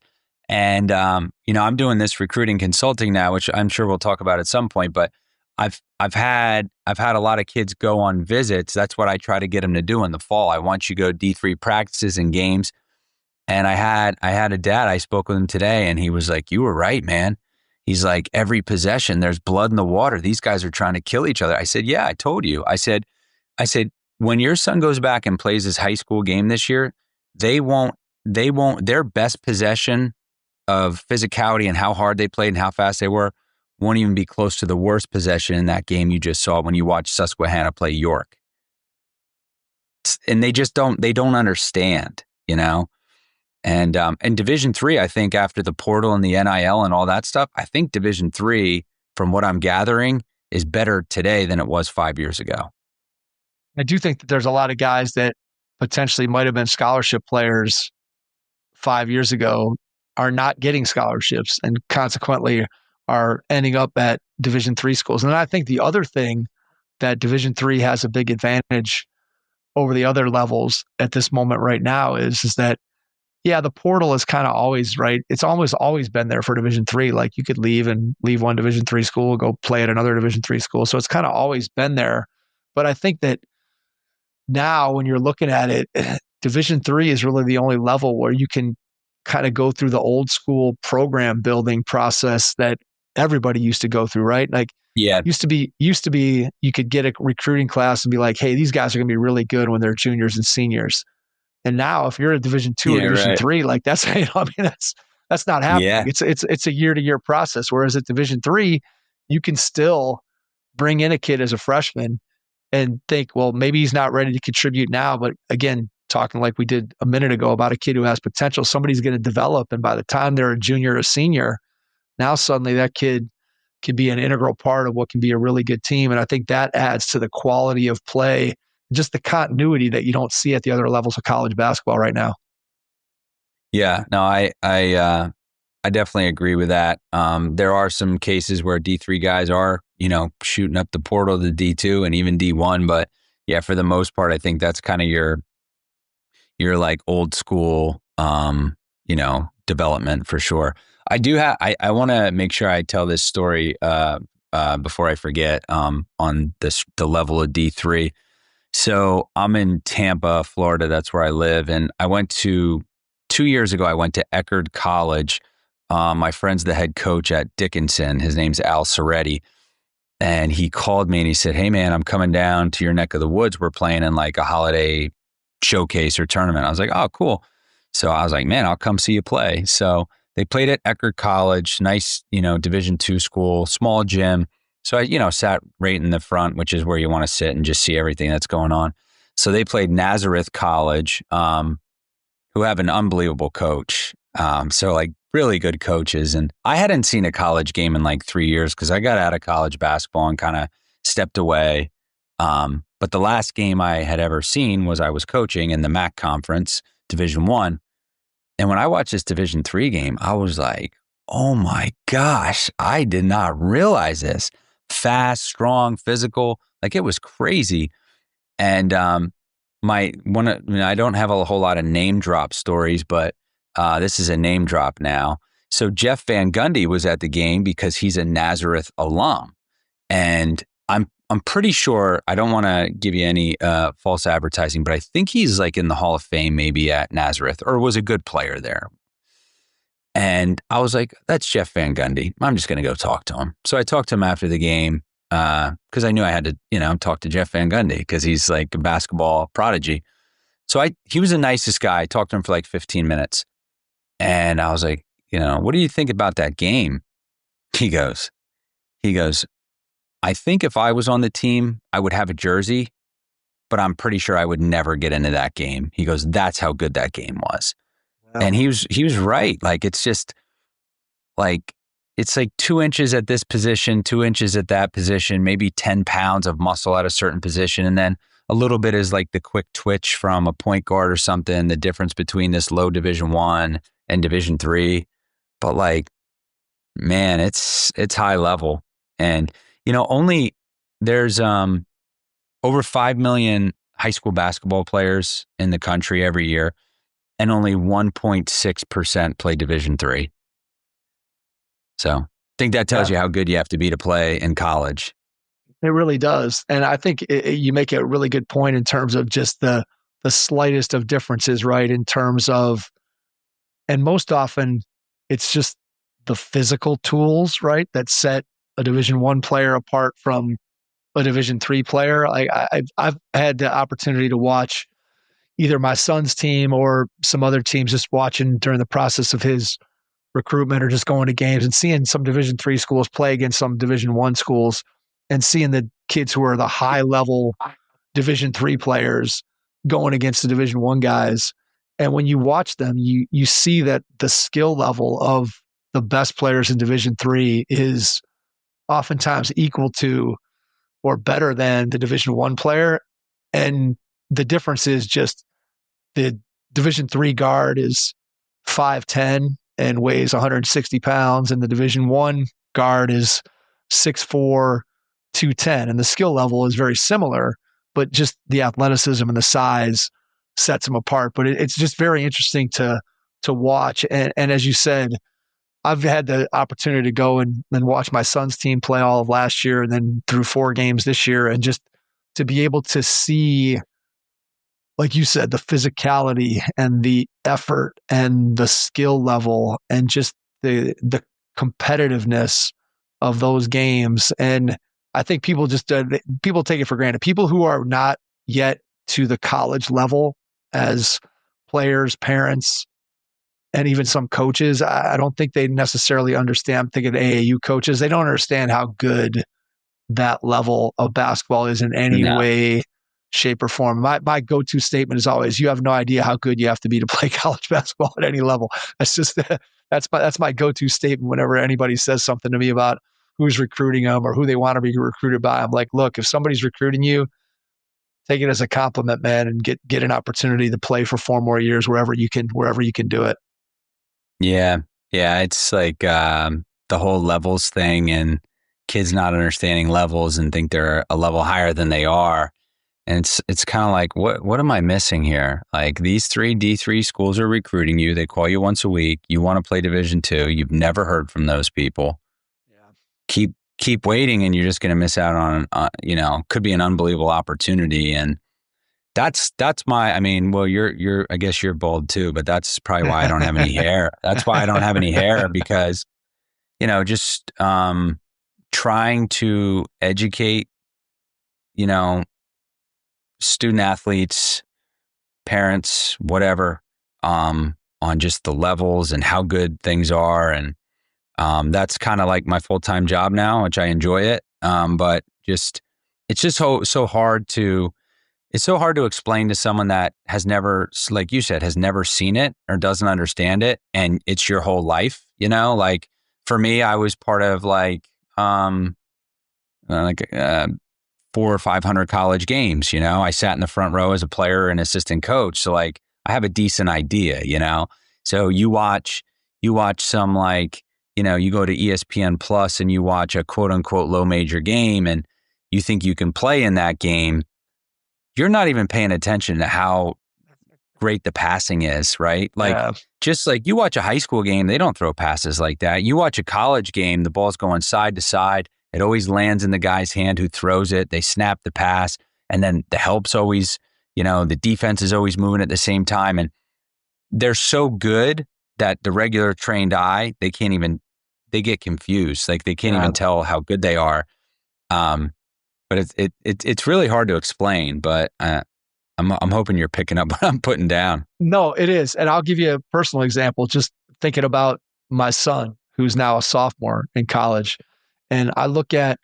And I'm doing this recruiting consulting now, which I'm sure we'll talk about at some point. But I've had a lot of kids go on visits. That's what I try to get them to do in the fall. I want you to go D3 practices and games. And I had a dad, I spoke with him today and he was like, you were right, man. He's like, every possession, there's blood in the water. These guys are trying to kill each other. I said, yeah, I told you. I said, when your son goes back and plays his high school game this year, they won't, their best possession of physicality and how hard they played and how fast they were won't even be close to the worst possession in that game you just saw when you watched Susquehanna play York. And they don't understand, And Division III, I think after the portal and the NIL and all that stuff, I think Division III, from what I'm gathering, is better today than it was 5 years ago. I do think that there's a lot of guys that potentially might have been scholarship players 5 years ago are not getting scholarships and consequently are ending up at Division III schools. And I think the other thing that Division III has a big advantage over the other levels at this moment right now is that the portal is kind of always right. It's almost always been there for Division III. Like you could leave one Division III school, go play at another Division III school. So it's kind of always been there. But I think that now when you're looking at it, Division III is really the only level where you can kind of go through the old school program building process that everybody used to go through, right? Like used to be you could get a recruiting class and be like, hey, these guys are going to be really good when they're juniors and seniors. And now, if you're a Division II or Division III, like that's that's not happening. Yeah. It's a year-to-year process. Whereas at Division III, you can still bring in a kid as a freshman and think, well, maybe he's not ready to contribute now. But again, talking like we did a minute ago about a kid who has potential, somebody's going to develop, and by the time they're a junior or senior, now suddenly that kid can be an integral part of what can be a really good team. And I think that adds to the quality of play, just the continuity that you don't see at the other levels of college basketball right now. Yeah, no, I definitely agree with that. There are some cases where D3 guys are, shooting up the portal to D2 and even D1. But yeah, for the most part, I think that's kind of your like old school, development for sure. I want to make sure I tell this story before I forget on the level of D3. So I'm in Tampa, Florida. That's where I live. And 2 years ago, I went to Eckerd College. My friend's the head coach at Dickinson. His name's Al Soretti. And he called me and he said, hey man, I'm coming down to your neck of the woods. We're playing in like a holiday showcase or tournament. I was like, oh, cool. So I was like, man, I'll come see you play. So they played at Eckerd College, nice, Division II school, small gym. So I, sat right in the front, which is where you want to sit and just see everything that's going on. So they played Nazareth College, who have an unbelievable coach. So like really good coaches. And I hadn't seen a college game in like 3 years because I got out of college basketball and kind of stepped away. But the last game I had ever seen was I was coaching in the MAC conference, Division I. And when I watched this Division III game, I was like, oh my gosh, I did not realize this. Fast, strong, physical, like it was crazy. And I don't have a whole lot of name drop stories, but this is a name drop now. So Jeff Van Gundy was at the game because he's a Nazareth alum, and I'm pretty sure, I don't want to give you any false advertising, but I think he's like in the Hall of Fame, maybe at Nazareth, or was a good player there. And I was like, that's Jeff Van Gundy. I'm just going to go talk to him. So I talked to him after the game because I knew I had to, talk to Jeff Van Gundy because he's like a basketball prodigy. So he was the nicest guy. I talked to him for like 15 minutes. And I was like, what do you think about that game? He goes, I think if I was on the team, I would have a jersey, but I'm pretty sure I would never get into that game. He goes, that's how good that game was. Wow. And he was right. Like, it's just like, it's like 2 inches at this position, 2 inches at that position, maybe 10 pounds of muscle at a certain position. And then a little bit is like the quick twitch from a point guard or something, the difference between this low Division I and Division III. But like, man, it's high level. And there's over 5 million high school basketball players in the country every year, and only 1.6% play Division III. So I think that tells you how good you have to be to play in college. It really does. And I think you make a really good point in terms of just the slightest of differences, right? In terms of, and most often it's just the physical tools, right, that set a Division I player apart from a Division III player. I've had the opportunity to watch either my son's team or some other teams, just watching during the process of his recruitment or just going to games and seeing some Division III schools play against some Division I schools and seeing the kids who are the high level Division III players going against the Division I guys. And when you watch them, you see that the skill level of the best players in Division III is oftentimes equal to or better than the Division I player. And the difference is just the Division III guard is 5'10" and weighs 160 pounds, and the Division I guard is 6'4", 210. And the skill level is very similar, but just the athleticism and the size sets them apart. But it's just very interesting to watch. And as you said, I've had the opportunity to go and watch my son's team play all of last year and then through 4 games this year. And just to be able to see, like you said, the physicality and the effort and the skill level and just the competitiveness of those games. And I think people people take it for granted. People who are not yet to the college level as players, parents, and even some coaches, I don't think they necessarily understand. I'm thinking AAU coaches, they don't understand how good that level of basketball is in any way, shape, or form. My go-to statement is always, you have no idea how good you have to be to play college basketball at any level. That's my go-to statement whenever anybody says something to me about who's recruiting them or who they want to be recruited by. I'm like, look, if somebody's recruiting you, take it as a compliment, man, and get an opportunity to play for 4 more years wherever you can do it. Yeah. It's like the whole levels thing and kids not understanding levels and think they're a level higher than they are. And it's kind of like, what am I missing here? Like, these 3 D3 schools are recruiting you. They call you once a week. You want to play Division II. You've never heard from those people. Yeah. Keep waiting, and you're just going to miss out on, could be an unbelievable opportunity. And that's my, you're I guess you're bald too, but that's probably why I don't have any hair. That's why I don't have any hair, because, just trying to educate, student athletes, parents, whatever, on just the levels and how good things are. And that's kind of like my full-time job now, which I enjoy it. But it's just so hard to explain to someone that has never, like you said, has never seen it or doesn't understand it. And it's your whole life, like for me, I was part of 400 or 500 college games. I sat in the front row as a player and assistant coach. So like, I have a decent idea, so you watch some like you go to ESPN Plus and you watch a quote unquote low major game and you think you can play in that game, you're not even paying attention to how great the passing is, right? Like, just like you watch a high school game, they don't throw passes like that. You watch a college game, the ball's going side to side. It always lands in the guy's hand who throws it. They snap the pass. And then the help's always, the defense is always moving at the same time. And they're so good that the regular trained eye, they get confused. Like they can't even tell how good they are. But it's really hard to explain, but I'm hoping you're picking up what I'm putting down. No, it is. And I'll give you a personal example, just thinking about my son, who's now a sophomore in college. And I look at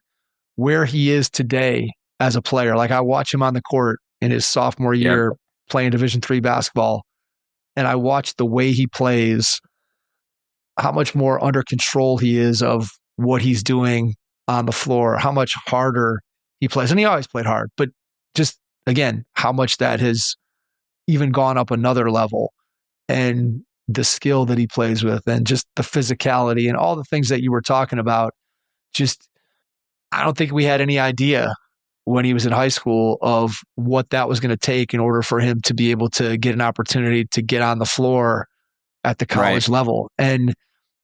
where he is today as a player. Like I watch him on the court in his sophomore year playing Division III basketball. And I watch the way he plays, how much more under control he is of what he's doing on the floor, how much harder he plays. And he always played hard, but just, again, how much that has even gone up another level, and the skill that he plays with, and just the physicality and all the things that you were talking about. Just, I don't think we had any idea when he was in high school of what that was going to take in order for him to be able to get an opportunity to get on the floor at the college level. And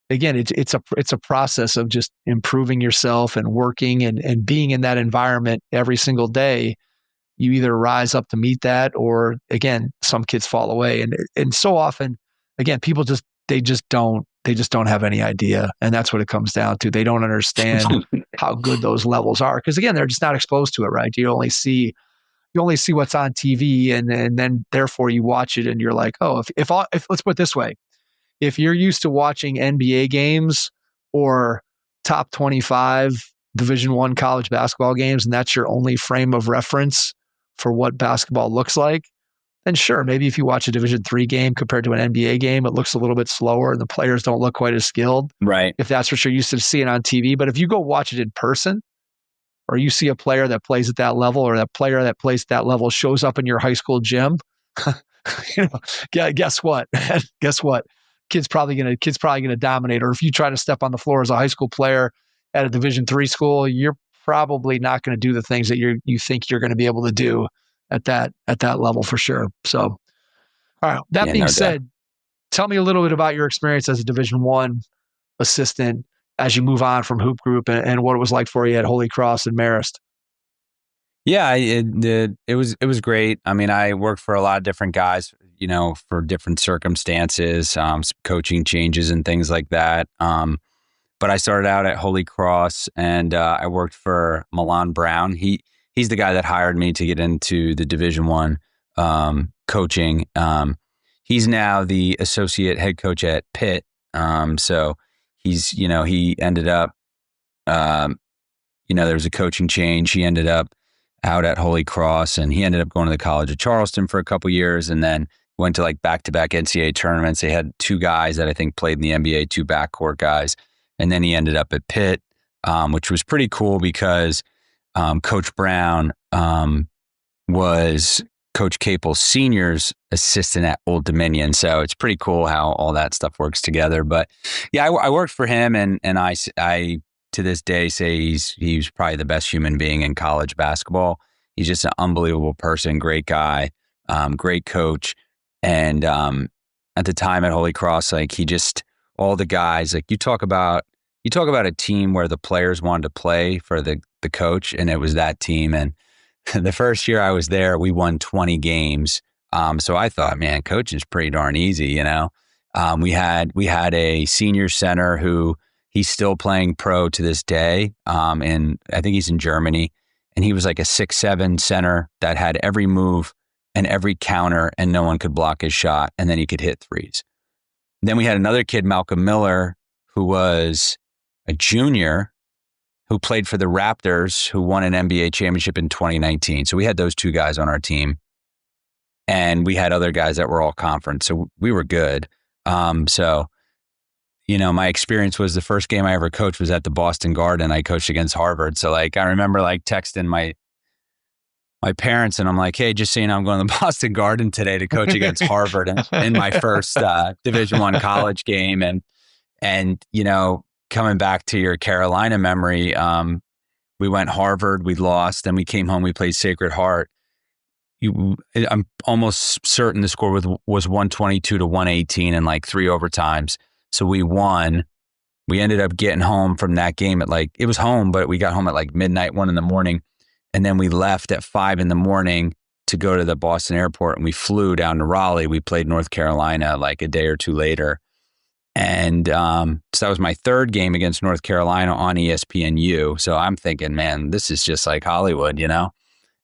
again, it's a process of just improving yourself and working and being in that environment every single day. You either rise up to meet that, or again, some kids fall away. And so often, again, people just don't have any idea. And that's what it comes down to. They don't understand how good those levels are. Because again, they're just not exposed to it, right? You only see what's on TV, and then therefore you watch it and you're like, oh, if let's put it this way. If you're used to watching NBA games or top 25 Division I college basketball games, and that's your only frame of reference for what basketball looks like, then sure, maybe if you watch a Division III game compared to an NBA game, it looks a little bit slower and the players don't look quite as skilled. Right. If that's what you're used to seeing on TV. But if you go watch it in person, or you see a player that plays at that level, or that player that plays at that level shows up in your high school gym, guess what? Guess what? Kid's probably gonna dominate. Or if you try to step on the floor as a high school player at a Division III school, you're probably not going to do the things that you think you're going to be able to do at that level for sure. So, all right. That being said, tell me a little bit about your experience as a Division I assistant as you move on from Hoop Group, and what it was like for you at Holy Cross and Marist. Yeah, it was great. I mean, I worked for a lot of different guys, for different circumstances, some coaching changes and things like that. But I started out at Holy Cross, and I worked for Milan Brown. He's the guy that hired me to get into the Division I coaching. He's now the associate head coach at Pitt. So he's, he ended up, there was a coaching change. He ended up out at Holy Cross, and he ended up going to the College of Charleston for a couple years, and then went to like back-to-back NCAA tournaments. They had two guys that I think played in the NBA, two backcourt guys. And then he ended up at Pitt, which was pretty cool because Coach Brown was Coach Capel's senior's assistant at Old Dominion. So it's pretty cool how all that stuff works together. But yeah, I worked for him, and I to this day say he's probably the best human being in college basketball. He's just an unbelievable person, great guy, great coach. And at the time at Holy Cross, like all the guys, like you talk about a team where the players wanted to play for the coach, and it was that team. And the first year I was there, we won 20 games. So I thought, man, coaching's pretty darn easy, We had a senior center who he's still playing pro to this day. And I think he's in Germany, and he was like a 6'7" center that had every move and every counter, and no one could block his shot, and then he could hit threes. Then we had another kid, Malcolm Miller, who was a junior who played for the Raptors, who won an NBA championship in 2019. So we had those two guys on our team, and we had other guys that were all conference. So we were good. My experience was the first game I ever coached was at the Boston Garden. I coached against Harvard. So I remember texting my parents, and I'm like, hey, just so you know, I'm going to the Boston Garden today to coach against Harvard in my first Division I college game. And coming back to your Carolina memory, we went Harvard, we lost, then we came home, we played Sacred Heart. I'm almost certain the score was 122 to 118 and like 3 overtimes. So we won. We ended up getting home from that game at it was home, but we got home at like midnight, 1 a.m. And then we left at 5 a.m. to go to the Boston airport, and we flew down to Raleigh. We played North Carolina like a day or two later. And so that was my 3rd game against North Carolina on ESPNU. So I'm thinking, man, this is just like Hollywood, you know?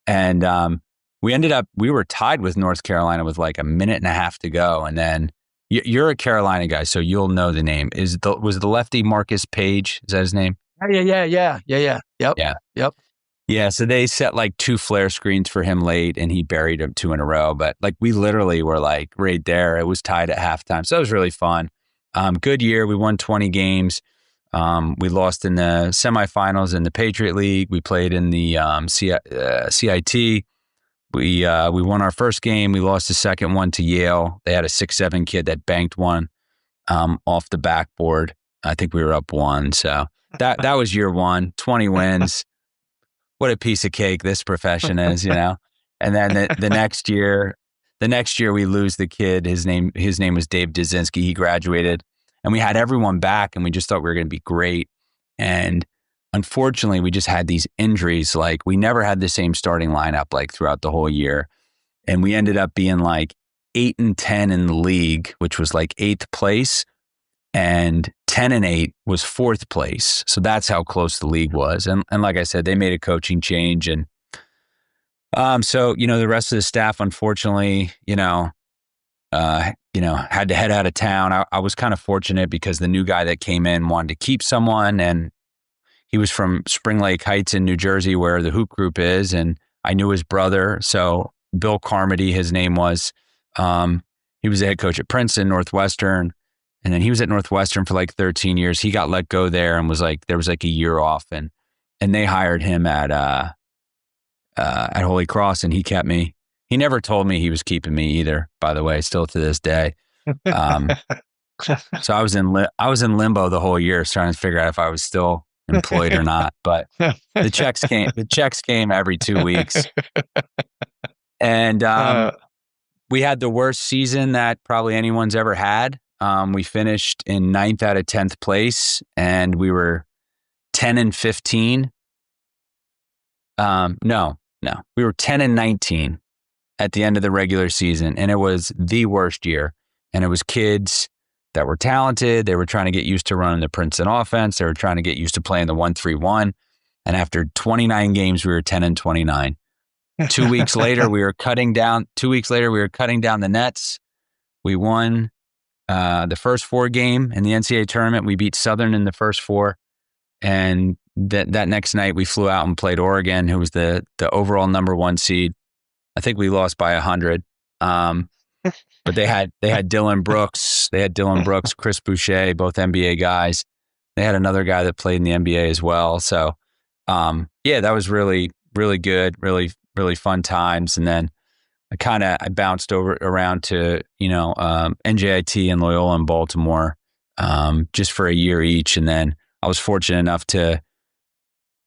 And we were tied with North Carolina with like a minute and a half to go. And then you're a Carolina guy, so you'll know the name. Was the lefty Marcus Page? Is that his name? Yeah. Yep. Yeah. Yep. Yeah. So they set like 2 flare screens for him late, and he buried them 2 in a row. But like we literally were like right there. It was tied at halftime. So it was really fun. Good year. We won 20 games. We lost in the semifinals in the Patriot League. We played in the CIT. We won our first game. We lost the second one to Yale. They had a 6'7" kid that banked one off the backboard. I think we were up 1. So that was year 1, 20 wins. What a piece of cake this profession is, you know. And then the next year we lose the kid. His name was Dave Dzinski. He graduated, and we had everyone back, and we just thought we were going to be great. And unfortunately, we just had these injuries. Like we never had the same starting lineup like throughout the whole year. And we ended up being like 8-10 in the league, which was like 8th place, and 10-8 was 4th place. So that's how close the league was. And like I said, they made a coaching change. And so, you know, the rest of the staff, unfortunately, had to head out of town. I was kind of fortunate because the new guy that came in wanted to keep someone, and he was from Spring Lake Heights in New Jersey, where the hoop group is, and I knew his brother. So Bill Carmody, his name was, he was the head coach at Princeton, Northwestern, and then he was at Northwestern for like 13 years. He got let go there and there was like a year off, and they hired him at Holy Cross, and he kept me. He never told me he was keeping me either, by the way, still to this day. So I was in limbo the whole year, trying to figure out if I was still employed or not. But the checks came every 2 weeks. And we had the worst season that probably anyone's ever had. We finished in 9th out of 10th place, and we were 10-15. No, we were 10-19 at the end of the regular season, and it was the worst year. And it was kids that were talented. They were trying to get used to running the Princeton offense. They were trying to get used to playing the 1-3-1. And after 29 games, we were 10-29. 2 weeks later, we were cutting down. 2 weeks later, we were cutting down the nets. We won the first 4 game in the NCAA tournament. We beat Southern in the first 4. And that next night, we flew out and played Oregon, who was the overall number 1 seed. I think we lost by 100. But they had Dylan Brooks. They had Dylan Brooks, Chris Boucher, both NBA guys. They had another guy that played in the NBA as well. So, that was really, really good, really, really fun times. And then I bounced around to, NJIT and Loyola in Baltimore, just for a year each. And then I was fortunate enough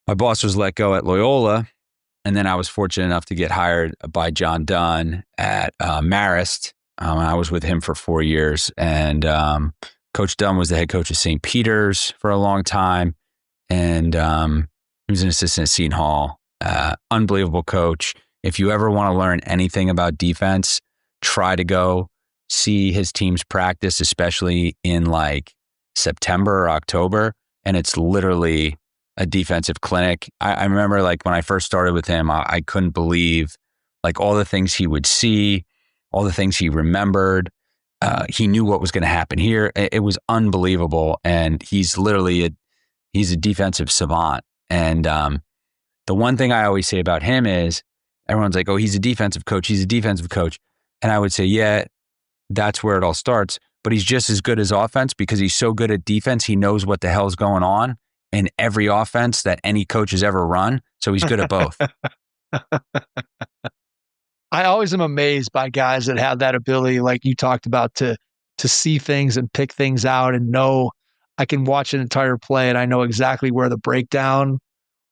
my boss was let go at Loyola. And then I was fortunate enough to get hired by John Dunn at Marist. I was with him for 4 years. And Coach Dunn was the head coach of St. Peter's for a long time. And he was an assistant at Seton Hall. Unbelievable coach. If you ever want to learn anything about defense, try to go see his teams practice, especially in like September or October. And it's literally a defensive clinic. I remember like when I first started with him, I couldn't believe like all the things he would see, all the things he remembered. He knew what was going to happen here. It was unbelievable. And he's literally he's a defensive savant. And the one thing I always say about him is everyone's like, oh, he's a defensive coach. He's a defensive coach. And I would say, yeah, that's where it all starts. But he's just as good as offense because he's so good at defense. He knows what the hell's going on in every offense that any coach has ever run. So he's good at both. I always am amazed by guys that have that ability, like you talked about, to see things and pick things out and know I can watch an entire play and I know exactly where the breakdown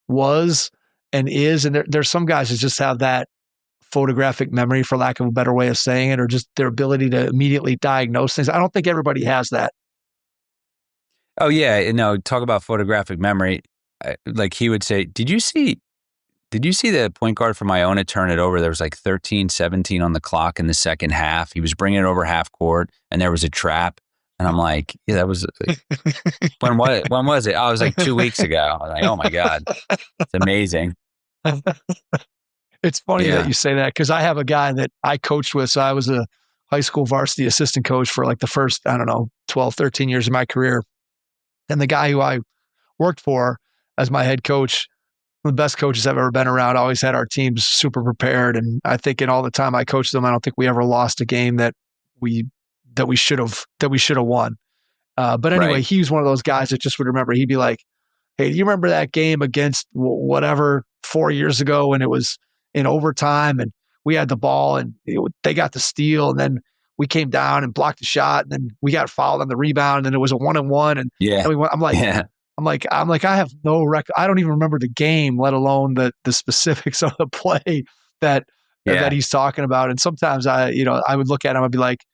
was and is. And there's some guys that just have that photographic memory, for lack of a better way of saying it, or just their ability to immediately diagnose things. I don't think everybody has that. Oh yeah, no, talk about photographic memory. Like he would say, did you see the point guard from Iona turn it over? There was like 13-17 on the clock in the second half. He was bringing it over half court and there was a trap. And I'm like, yeah, that was, when was it? Oh, it was like 2 weeks ago. I was like, oh my God, it's amazing. It's funny that you say that, because I have a guy that I coached with. So I was a high school varsity assistant coach for like the first, 12, 13 years of my career. And the guy who I worked for as my head coach, one of the best coaches I've ever been around, always had our teams super prepared. And I think in all the time I coached them, I don't think we ever lost a game that we should have won. But anyway, He was one of those guys that just would remember. He'd be like, hey, do you remember that game against whatever 4 years ago when it was in overtime and we had the ball and they got the steal and then we came down and blocked the shot and then we got fouled on the rebound and then it was a 1-on-1 and we went, I'm like, I have no record. I don't even remember the game, let alone the specifics of the play that he's talking about. And sometimes I would look at him, I'd be like,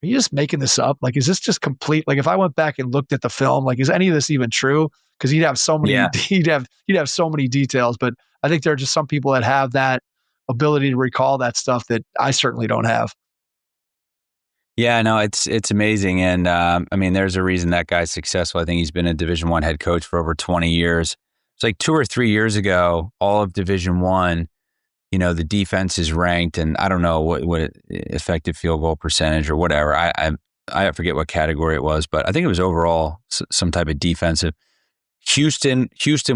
are you just making this up? Like, is this just complete? Like, if I went back and looked at the film, like, is any of this even true? Because he'd have so many, he'd have so many details. But I think there are just some people that have that ability to recall that stuff that I certainly don't have. Yeah, no, it's amazing. And I mean, there's a reason that guy's successful. I think he's been a Division I head coach for over 20 years. It's like 2 or 3 years ago, all of Division I, the defense is ranked, and I don't know what effective field goal percentage or whatever. I forget what category it was, but I think it was overall some type of defensive. Houston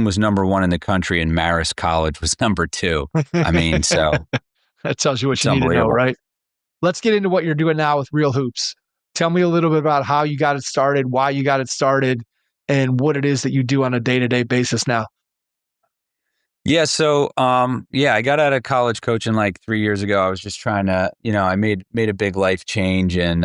was number 1 in the country, and Marist College was number 2. I mean, so that tells you what you need to know, right? Let's get into what you're doing now with Real Hoops. Tell me a little bit about how you got it started, why you got it started, and what it is that you do on a day-to-day basis now. Yeah. So, I got out of college coaching like 3 years ago. I was just trying to, I made a big life change, and,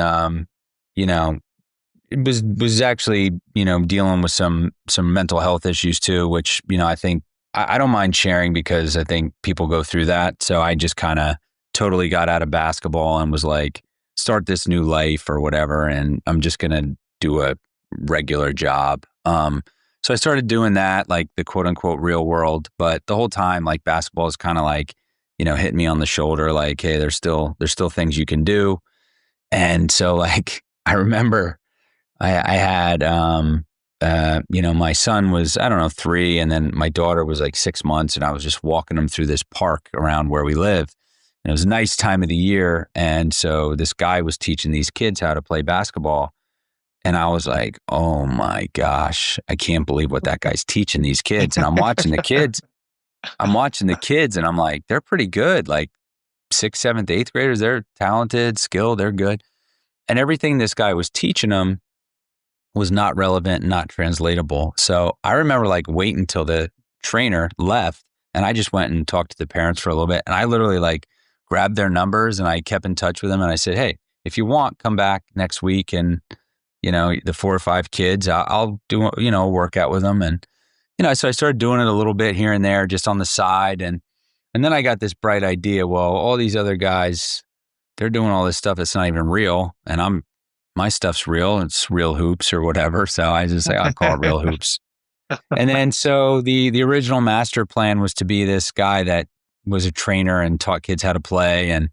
it was actually, dealing with some mental health issues too, which, I think I don't mind sharing because I think people go through that. So I just kind of totally got out of basketball and was like, start this new life or whatever. And I'm just going to do a regular job. So I started doing that, like the quote unquote real world. But the whole time, like basketball is kind of like, hitting me on the shoulder, like, hey, there's still things you can do. And so like, I remember I had, my son was, 3, and then my daughter was like 6 months, and I was just walking them through this park around where we live. And it was a nice time of the year. And so this guy was teaching these kids how to play basketball. And I was like, oh my gosh, I can't believe what that guy's teaching these kids. And I'm watching the kids and I'm like, they're pretty good. Like 6th, 7th, 8th graders, they're talented, skilled, they're good. And everything this guy was teaching them was not relevant, not translatable. So I remember like waiting until the trainer left, and I just went and talked to the parents for a little bit. And I literally like grabbed their numbers and I kept in touch with them. And I said, hey, if you want, come back next week. And, the 4 or 5 kids, I'll do, a workout with them. And, so I started doing it a little bit here and there, just on the side. And then I got this bright idea. Well, all these other guys, they're doing all this stuff that's not even real. And my stuff's real. It's Real Hoops or whatever. So I just say, I'll call it Real Hoops. And then, so the original master plan was to be this guy that was a trainer and taught kids how to play. And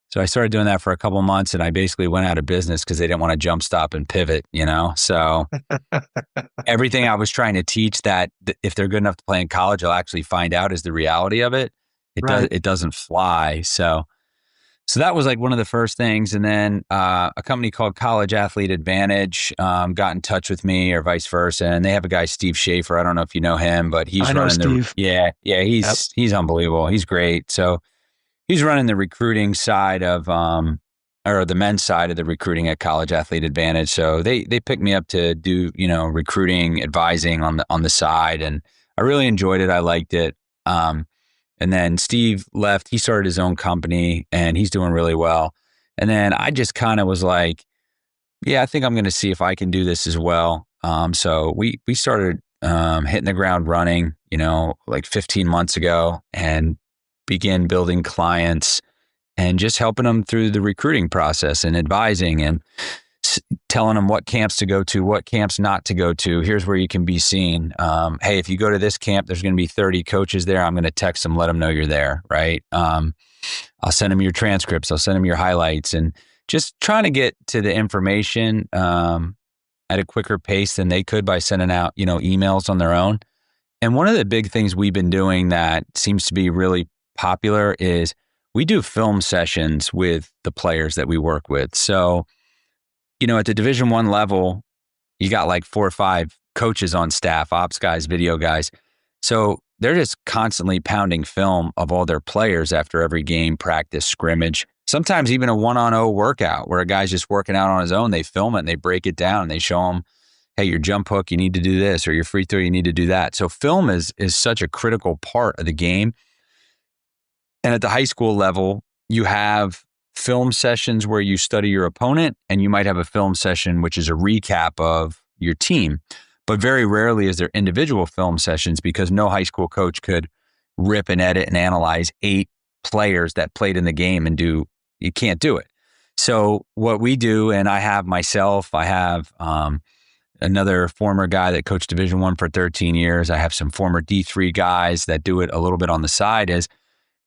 so I started doing that for a couple of months, and I basically went out of business because they didn't want to jump stop and pivot, So everything I was trying to teach that if they're good enough to play in college, I'll actually find out is the reality of it. It doesn't fly. So that was like one of the first things. And then a company called College Athlete Advantage got in touch with me, or vice versa. And they have a guy, Steve Schaefer. I don't know if you know him, but he's running he's unbelievable. He's great. So he's running the recruiting side of, or the men's side of the recruiting at College Athlete Advantage. So they picked me up to do, recruiting, advising on the side. And I really enjoyed it. I liked it. And then Steve left. He started his own company, and he's doing really well. And then I just kind of was like, yeah, I think I'm going to see if I can do this as well. So we started hitting the ground running, like 15 months ago, and began building clients and just helping them through the recruiting process and advising and telling them what camps to go to, what camps not to go to. Here's where you can be seen. Hey, if you go to this camp, there's going to be 30 coaches there. I'm going to text them, let them know you're there, right? I'll send them your transcripts. I'll send them your highlights, and just trying to get to the information at a quicker pace than they could by sending out, emails on their own. And one of the big things we've been doing that seems to be really popular is we do film sessions with the players that we work with. So, at the Division I level, you got like 4 or 5 coaches on staff, ops guys, video guys. So they're just constantly pounding film of all their players after every game, practice, scrimmage, sometimes even a 1-on-0 workout where a guy's just working out on his own. They film it and they break it down and they show them, hey, your jump hook, you need to do this, or your free throw, you need to do that. So film is such a critical part of the game. And at the high school level, you have film sessions where you study your opponent, and you might have a film session which is a recap of your team. But very rarely is there individual film sessions, because no high school coach could rip and edit and analyze 8 players that played in the game you can't do it. So what we do, and I have another former guy that coached Division I for 13 years. I have some former D3 guys that do it a little bit on the side, is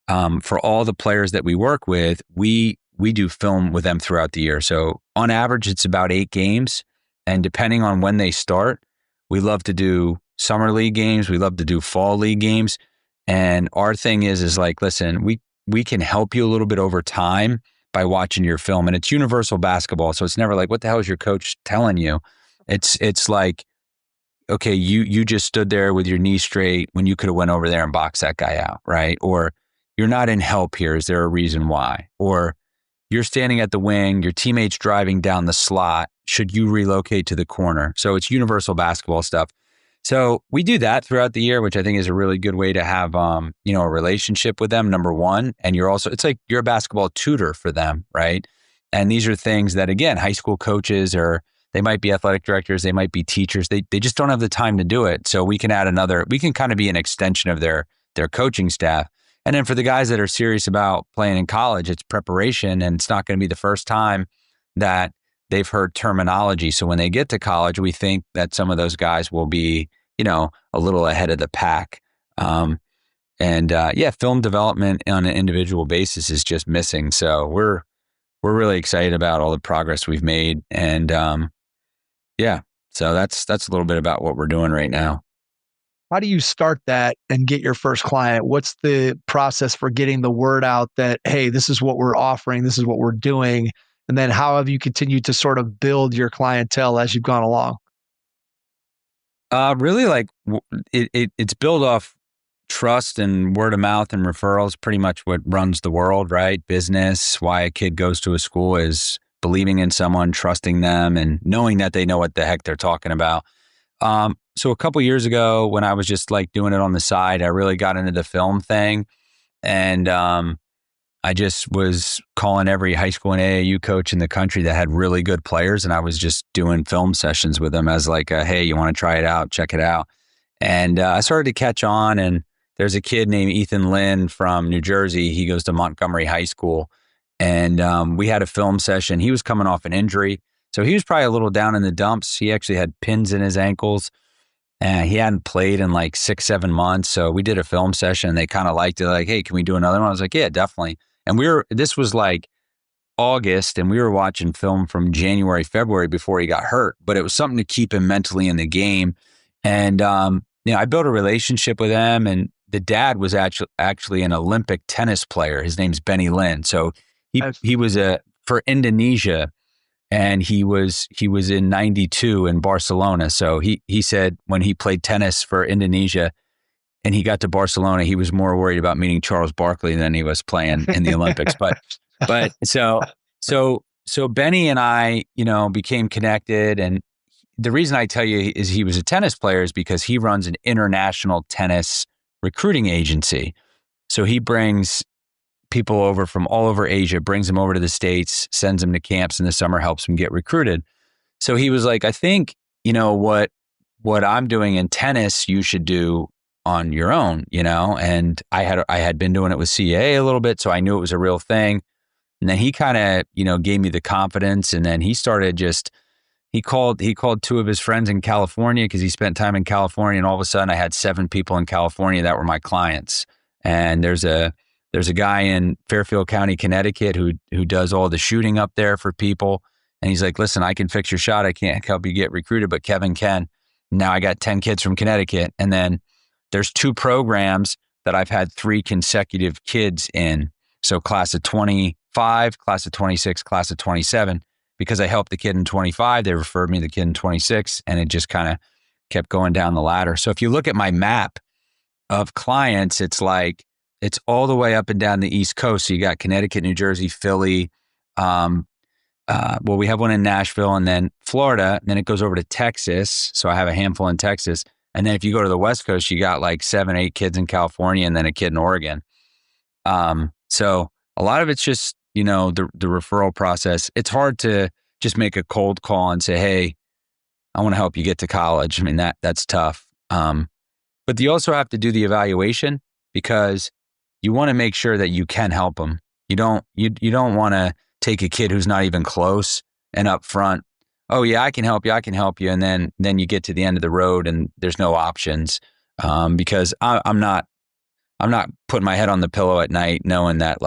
for all the players that we work with, we do film with them throughout the year. So on average, it's about 8 games. And depending on when they start, we love to do summer league games. We love to do fall league games. And our thing is like, listen, we can help you a little bit over time by watching your film. And it's universal basketball. So it's never like, what the hell is your coach telling you? It's like, okay, you just stood there with your knee straight when you could have went over there and boxed that guy out, right? Or you're not in help here. Is there a reason why? Or you're standing at the wing, your teammate's driving down the slot. Should you relocate to the corner? So it's universal basketball stuff. So we do that throughout the year, which I think is a really good way to have, a relationship with them, number one. And it's like you're a basketball tutor for them, right? And these are things that, again, high school coaches, or they might be athletic directors, they might be teachers. They just don't have the time to do it. So we can we can kind of be an extension of their coaching staff. And then for the guys that are serious about playing in college, it's preparation, and it's not going to be the first time that they've heard terminology. So when they get to college, we think that some of those guys will be, a little ahead of the pack. Film development on an individual basis is just missing. So we're really excited about all the progress we've made. And so that's a little bit about what we're doing right now. How do you start that and get your first client? What's the process for getting the word out that, hey, this is what we're offering, this is what we're doing? And then how have you continued to sort of build your clientele as you've gone along? Really, like it's built off trust and word of mouth and referrals, pretty much what runs the world, right? Business, why a kid goes to a school is believing in someone, trusting them, and knowing that they know what the heck they're talking about. So a couple years ago, when I was just like doing it on the side, I really got into the film thing, and I just was calling every high school and AAU coach in the country that had really good players, and I was just doing film sessions with them as like, hey, you want to try it out? Check it out. And I started to catch on, and there's a kid named Ethan Lynn from New Jersey. He goes to Montgomery High School, and we had a film session. He was coming off an injury, so he was probably a little down in the dumps. He actually had pins in his ankles. And he hadn't played in like 6-7 months. So we did a film session, and they kind of liked it. Like, hey, can we do another one? I was like, yeah, definitely. And this was like August, and we were watching film from January, February before he got hurt, but it was something to keep him mentally in the game. And, I built a relationship with him, and the dad was actually an Olympic tennis player. His name's Benny Lin. So he was for Indonesia. And he was in 92 in Barcelona. So he said when he played tennis for Indonesia and he got to Barcelona, he was more worried about meeting Charles Barkley than he was playing in the Olympics. But so Benny and I, became connected. And the reason I tell you is he was a tennis player is because he runs an international tennis recruiting agency. So he brings people over from all over Asia, brings them over to the States, sends them to camps in the summer, helps them get recruited. So he was like, I think what I'm doing in tennis, you should do on your own, and I had been doing it with CAA a little bit, so I knew it was a real thing. And then he kind of, gave me the confidence, and then he started he called two of his friends in California because he spent time in California, and all of a sudden I had 7 people in California that were my clients. And there's a guy in Fairfield County, Connecticut who does all the shooting up there for people. And he's like, listen, I can fix your shot. I can't help you get recruited, but Kevin can. Now I got 10 kids from Connecticut. And then there's 2 programs that I've had 3 consecutive kids in. So class of 25, class of 26, class of 27. Because I helped the kid in 25, they referred me to the kid in 26, and it just kind of kept going down the ladder. So if you look at my map of clients, it's all the way up and down the East Coast. So you got Connecticut, New Jersey, Philly. We have one in Nashville, and then Florida, and then it goes over to Texas. So I have a handful in Texas. And then if you go to the West Coast, you got like 7, 8 kids in California, and then a kid in Oregon. So a lot of it's just, the referral process. It's hard to just make a cold call and say, hey, I want to help you get to college. I mean, that's tough. But you also have to do the evaluation because you want to make sure that you can help them. You don't want to take a kid who's not even close and up front, oh yeah, I can help you. And then you get to the end of the road and there's no options. Because I'm not putting my head on the pillow at night knowing that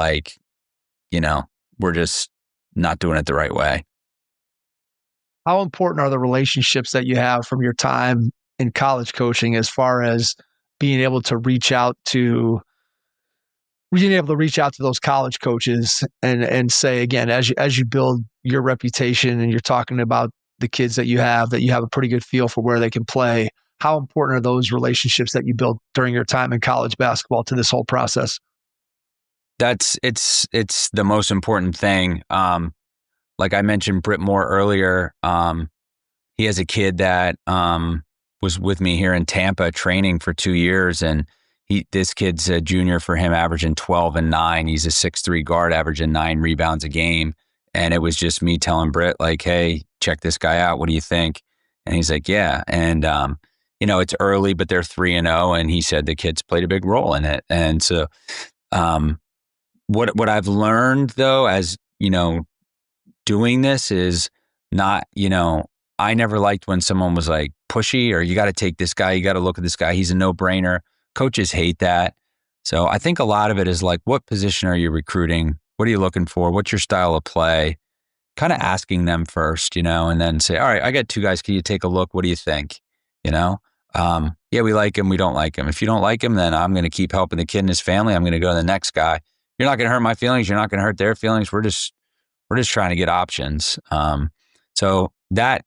we're just not doing it the right way. How important are the relationships that you have from your time in college coaching as far as being able to reach out to those college coaches and say, again, as you build your reputation and you're talking about the kids that you have a pretty good feel for where they can play, how important are those relationships that you built during your time in college basketball to this whole process? It's the most important thing. Like I mentioned Britt Moore earlier, he has a kid that was with me here in Tampa training for 2 years, and this kid's a junior for him, averaging 12 and 9. He's a 6'3" guard, averaging 9 rebounds a game. And it was just me telling Britt, like, hey, check this guy out. What do you think? And he's like, yeah. And it's early, but they're 3-0, and he said the kid's played a big role in it. And so what I've learned though, as doing this is not, I never liked when someone was like pushy or you got to take this guy, you got to look at this guy, he's a no-brainer. Coaches hate that. So I think a lot of it is like, what position are you recruiting? What are you looking for? What's your style of play? Kind of asking them first, and then say, all right, I got 2 guys. Can you take a look? What do you think? Yeah, we like him. We don't like him. If you don't like him, then I'm going to keep helping the kid and his family. I'm going to go to the next guy. You're not going to hurt my feelings. You're not going to hurt their feelings. We're just trying to get options. So that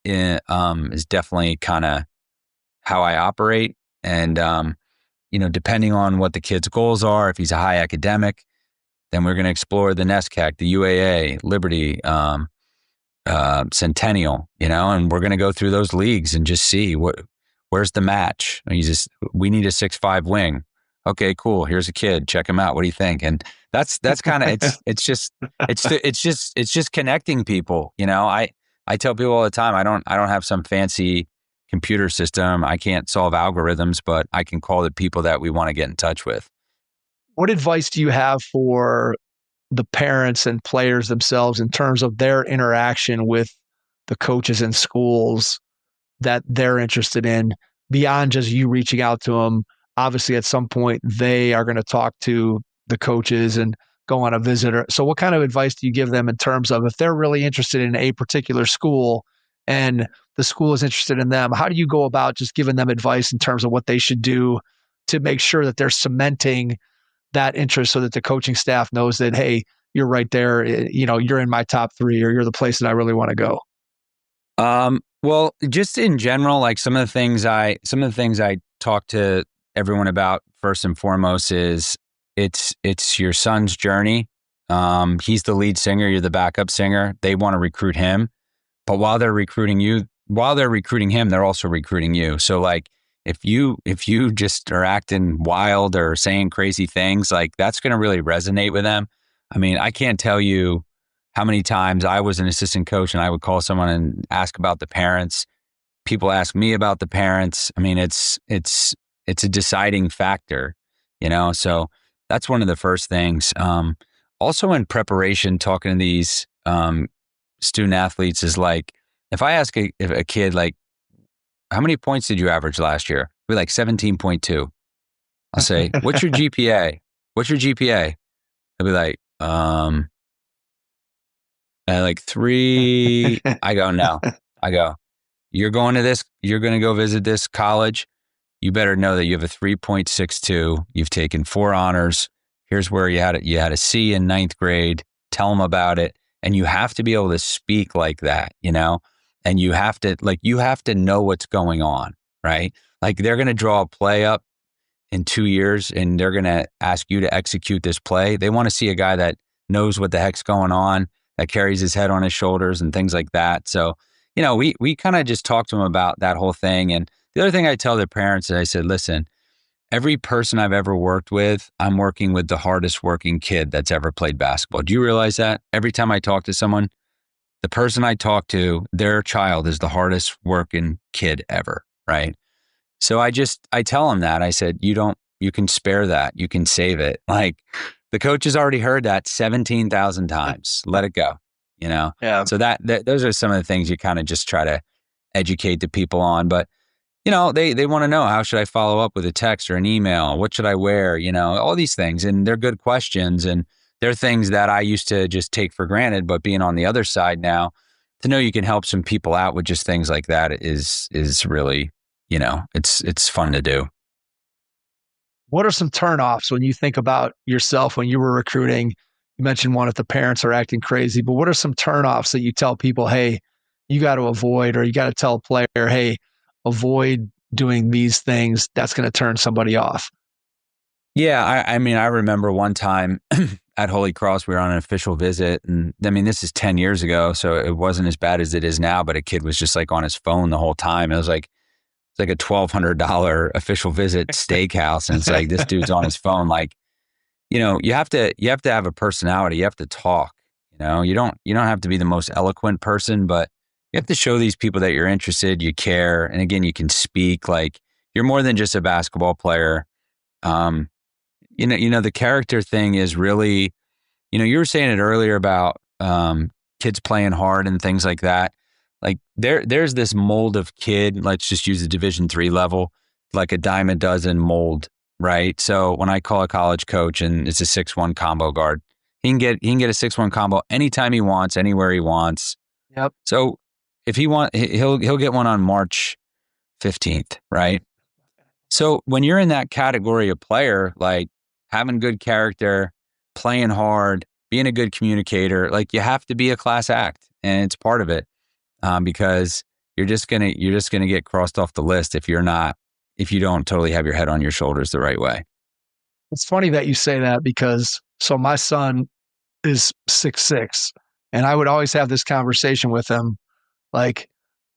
is definitely kind of how I operate. And, depending on what the kid's goals are, if he's a high academic, then we're going to explore the NESCAC, the UAA, Liberty, Centennial, and we're going to go through those leagues and just see where's the match. We need a 6'5" wing. Okay, cool. Here's a kid. Check him out. What do you think? And that's kind of it's just connecting people. I tell people all the time, I don't have some fancy computer system. I can't solve algorithms, but I can call the people that we want to get in touch with. What advice do you have for the parents and players themselves in terms of their interaction with the coaches and schools that they're interested in beyond just you reaching out to them? Obviously, at some point, they are going to talk to the coaches and go on a visit. So what kind of advice do you give them in terms of if they're really interested in a particular school and the school is interested in them, how do you go about just giving them advice in terms of what they should do to make sure that they're cementing that interest so that the coaching staff knows that, hey, you're right there, you're in my top 3 or you're the place that I really want to go? Well, just in general, like some of the things I talk to everyone about first and foremost is it's your son's journey. He's the lead singer, you're the backup singer. They want to recruit him, but while they're recruiting him, they're also recruiting you. So like if you just are acting wild or saying crazy things, like that's going to really resonate with them. I mean, I can't tell you how many times I was an assistant coach and I would call someone and ask about the parents, people ask me about the parents. I mean, it's a deciding factor, so that's one of the first things. Also in preparation, talking to these student athletes is like, if I ask if a kid, like, how many points did you average last year? We're like 17.2. I'll say, what's your GPA? What's your GPA? They'll be like, like 3. I go, no. I go, you're going to go visit this college. You better know that you have a 3.62. You've taken 4 honors. Here's where you had a C in 9th grade. Tell them about it. And you have to be able to speak like that, and you have to know what's going on, right? Like, they're going to draw a play up in 2 years and they're going to ask you to execute this play. They want to see a guy that knows what the heck's going on, that carries his head on his shoulders and things like that. So, we kind of just talked to them about that whole thing. And the other thing I tell their parents is I said, listen, every person I've ever worked with, I'm working with the hardest working kid that's ever played basketball. Do you realize that? Every time I talk to someone, the person I talk to, their child is the hardest working kid ever, right? So I tell them that. I said, you can spare that. You can save it. Like, the coach has already heard that 17,000 times. Let it go, Yeah. So those are some of the things you kind of just try to educate the people on. But they want to know, how should I follow up with a text or an email? What should I wear? All these things. And they're good questions. And they're things that I used to just take for granted. But being on the other side now, to know you can help some people out with just things like that is really, it's fun to do. What are some turnoffs when you think about yourself when you were recruiting? You mentioned one if the parents are acting crazy, but what are some turnoffs that you tell people, hey, you got to avoid, or you got to tell a player, hey, avoid doing these things, that's going to turn somebody off? Yeah, I mean, I remember one time at Holy Cross, we were on an official visit, and I mean, this is 10 years ago, so it wasn't as bad as it is now, but a kid was just like on his phone the whole time. It was like a $1,200 official visit steakhouse, and it's like, this dude's on his phone. Like, you have to have a personality. You have to talk. You don't have to be the most eloquent person, but you have to show these people that you're interested, you care, and again, you can speak. Like, you're more than just a basketball player. The character thing is really, you were saying it earlier about kids playing hard and things like that. Like, there's this mold of kid, let's just use the Division III level, like a dime a dozen mold, right? So when I call a college coach and it's a 6'1" combo guard, he can get a 6'1" combo anytime he wants, anywhere he wants. Yep. So if he he'll get one on March 15th, right? So when you're in that category of player, like having good character, playing hard, being a good communicator, like, you have to be a class act, and it's part of it. Because you're just gonna get crossed off the list if you don't totally have your head on your shoulders the right way. It's funny that you say that, because so my son is 6'6", and I would always have this conversation with him, like,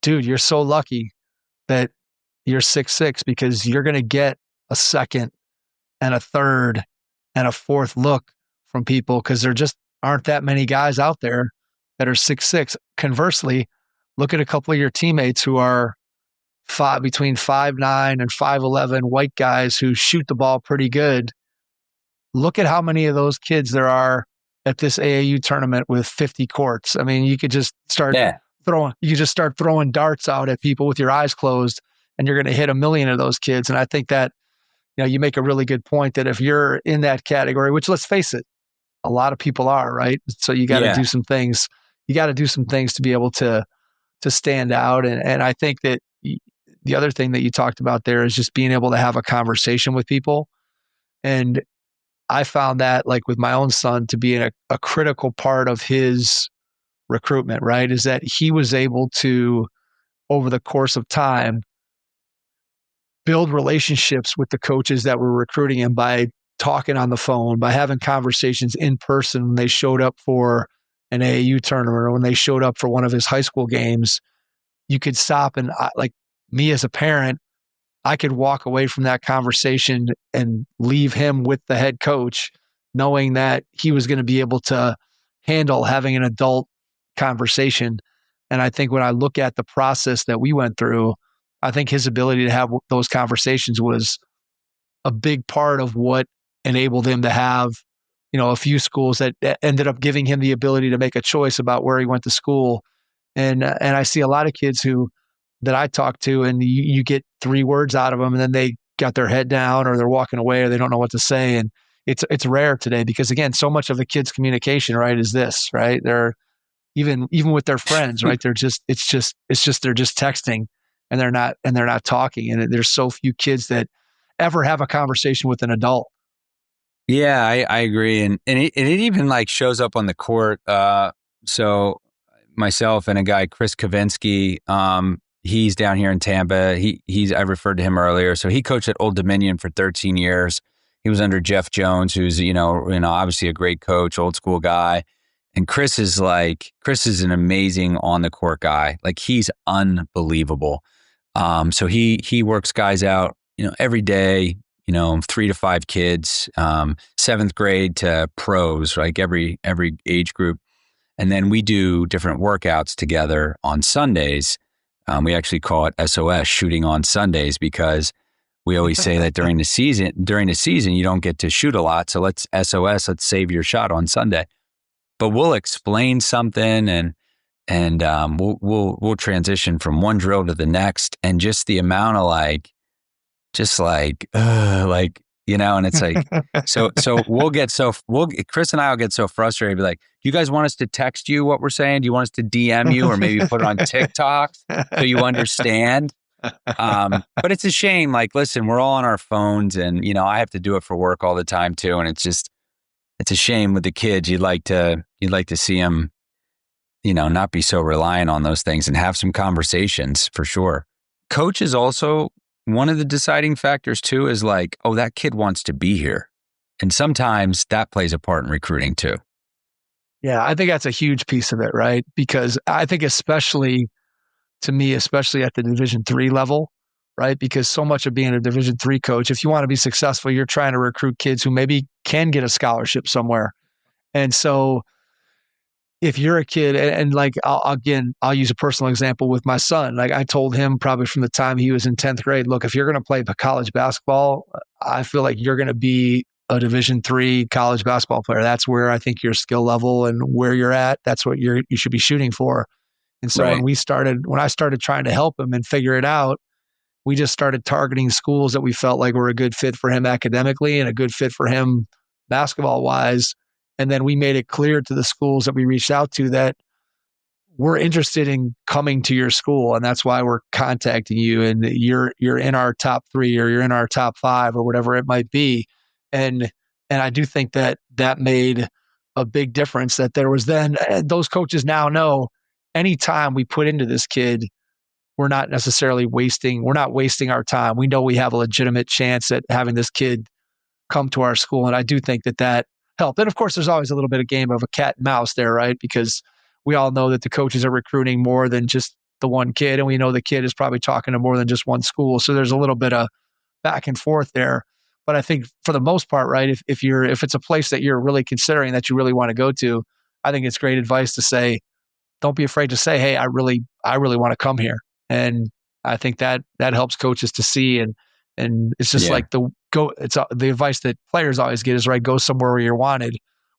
dude, you're so lucky that you're 6'6", because you're going to get a second and a third and a fourth look from people, because there just aren't that many guys out there that are 6'6". Conversely, look at a couple of your teammates who are between 5'9" and 5'11", white guys who shoot the ball pretty good. Look at how many of those kids there are at this AAU tournament with 50 courts. I mean, you could just start throwing darts out at people with your eyes closed, and you're going to hit a million of those kids. And I think that, you make a really good point that if you're in that category, which, let's face it, a lot of people are, right? So you got to do some things. You got to do some things to be able to stand out. And I think that the other thing that you talked about there is just being able to have a conversation with people. And I found that, like, with my own son, to be a critical part of his recruitment, right? Is that he was able to, over the course of time, build relationships with the coaches that were recruiting him by talking on the phone, by having conversations in person when they showed up for an AAU tournament or when they showed up for one of his high school games. You could stop and, like me as a parent, I could walk away from that conversation and leave him with the head coach, knowing that he was going to be able to handle having an adult conversation. And I think when I look at the process that we went through, I think his ability to have those conversations was a big part of what enabled him to have, a few schools that ended up giving him the ability to make a choice about where he went to school. And I see a lot of kids that I talk to, and you get 3 words out of them, and then they got their head down, or they're walking away, or they don't know what to say. And it's rare today because, again, so much of the kids' communication, right, is this, right? They're even with their friends, right? They're just they're just texting, and they're not talking. And there's so few kids that ever have a conversation with an adult. Yeah, I agree. And it even like shows up on the court. So myself and a guy, Chris Kavinsky, he's down here in Tampa. I referred to him earlier. So he coached at Old Dominion for 13 years. He was under Jeff Jones, who's, obviously a great coach, old school guy. And Chris is an amazing on the court guy. Like, he's unbelievable. So he works guys out, every day, 3 to 5 kids, 7th grade to pros, like every age group. And then we do different workouts together on Sundays. We actually call it SOS, shooting on Sundays, because we always say that during the season, you don't get to shoot a lot. So let's save your shot on Sunday. But we'll explain something, and we'll transition from one drill to the next, and just the amount of and it's like, so Chris and I will get so frustrated, be like, do you guys want us to text you what we're saying? Do you want us to DM you, or maybe put it on TikTok so you understand? But it's a shame. Like, listen, we're all on our phones, and, I have to do it for work all the time too. And it's a shame with the kids. You'd like to see them, not be so reliant on those things and have some conversations, for sure. Coach is also one of the deciding factors too, is like, oh, that kid wants to be here. And sometimes that plays a part in recruiting too. Yeah, I think that's a huge piece of it, right? Because I think especially at the Division III level, right? Because so much of being a Division III coach, if you want to be successful, you're trying to recruit kids who maybe can get a scholarship somewhere. And so if you're a kid, and like, I'll use a personal example with my son. Like, I told him probably from the time he was in 10th grade, look, if you're going to play college basketball, I feel like you're going to be a Division III college basketball player. That's where I think your skill level and where you're at, that's what you should be shooting for. And so Right. when I started trying to help him and figure it out, we just started targeting schools that we felt like were a good fit for him academically and a good fit for him basketball wise. And then we made it clear to the schools that we reached out to that we're interested in coming to your school, and that's why we're contacting you, and you're in our top 3, or you're in our top 5, or whatever it might be. And I do think that made a big difference, that there was then, those coaches now know any time we put into this kid, we're not wasting our time. We know we have a legitimate chance at having this kid come to our school. And I do think that helped. And of course, there's always a little bit of game of a cat and mouse there, right? Because we all know that the coaches are recruiting more than just the one kid. And we know the kid is probably talking to more than just one school. So there's a little bit of back and forth there. But I think for the most part, right, if it's a place that you're really considering that you really want to go to, I think it's great advice to say, don't be afraid to say, hey, I really want to come here. And I think that helps coaches to see. And it's just like the advice that players always get is, right, go somewhere where you're wanted.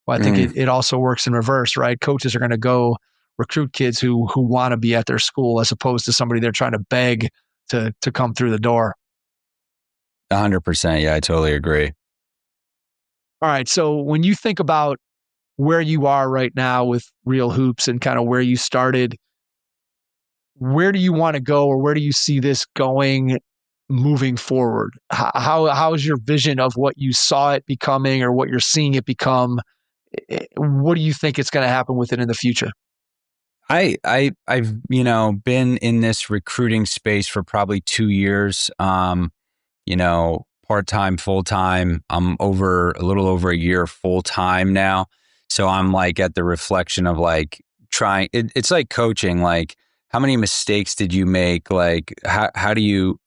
Well, I think it also works in reverse, right? Coaches are going to go recruit kids who want to be at their school, as opposed to somebody they're trying to beg to come through the door. 100%. Yeah, I totally agree. All right. So when you think about where you are right now with Real Hoops and kind of where you started, where do you want to go, or where do you see this going moving forward? How is your vision of what you saw it becoming, or what you're seeing it become? What do you think it's going to happen with it in the future? I've been in this recruiting space for probably 2 years. Part-time, full-time. I'm a little over a year full-time now. So I'm like at the reflection of like trying, it's like coaching, like how many mistakes did you make? Like how do you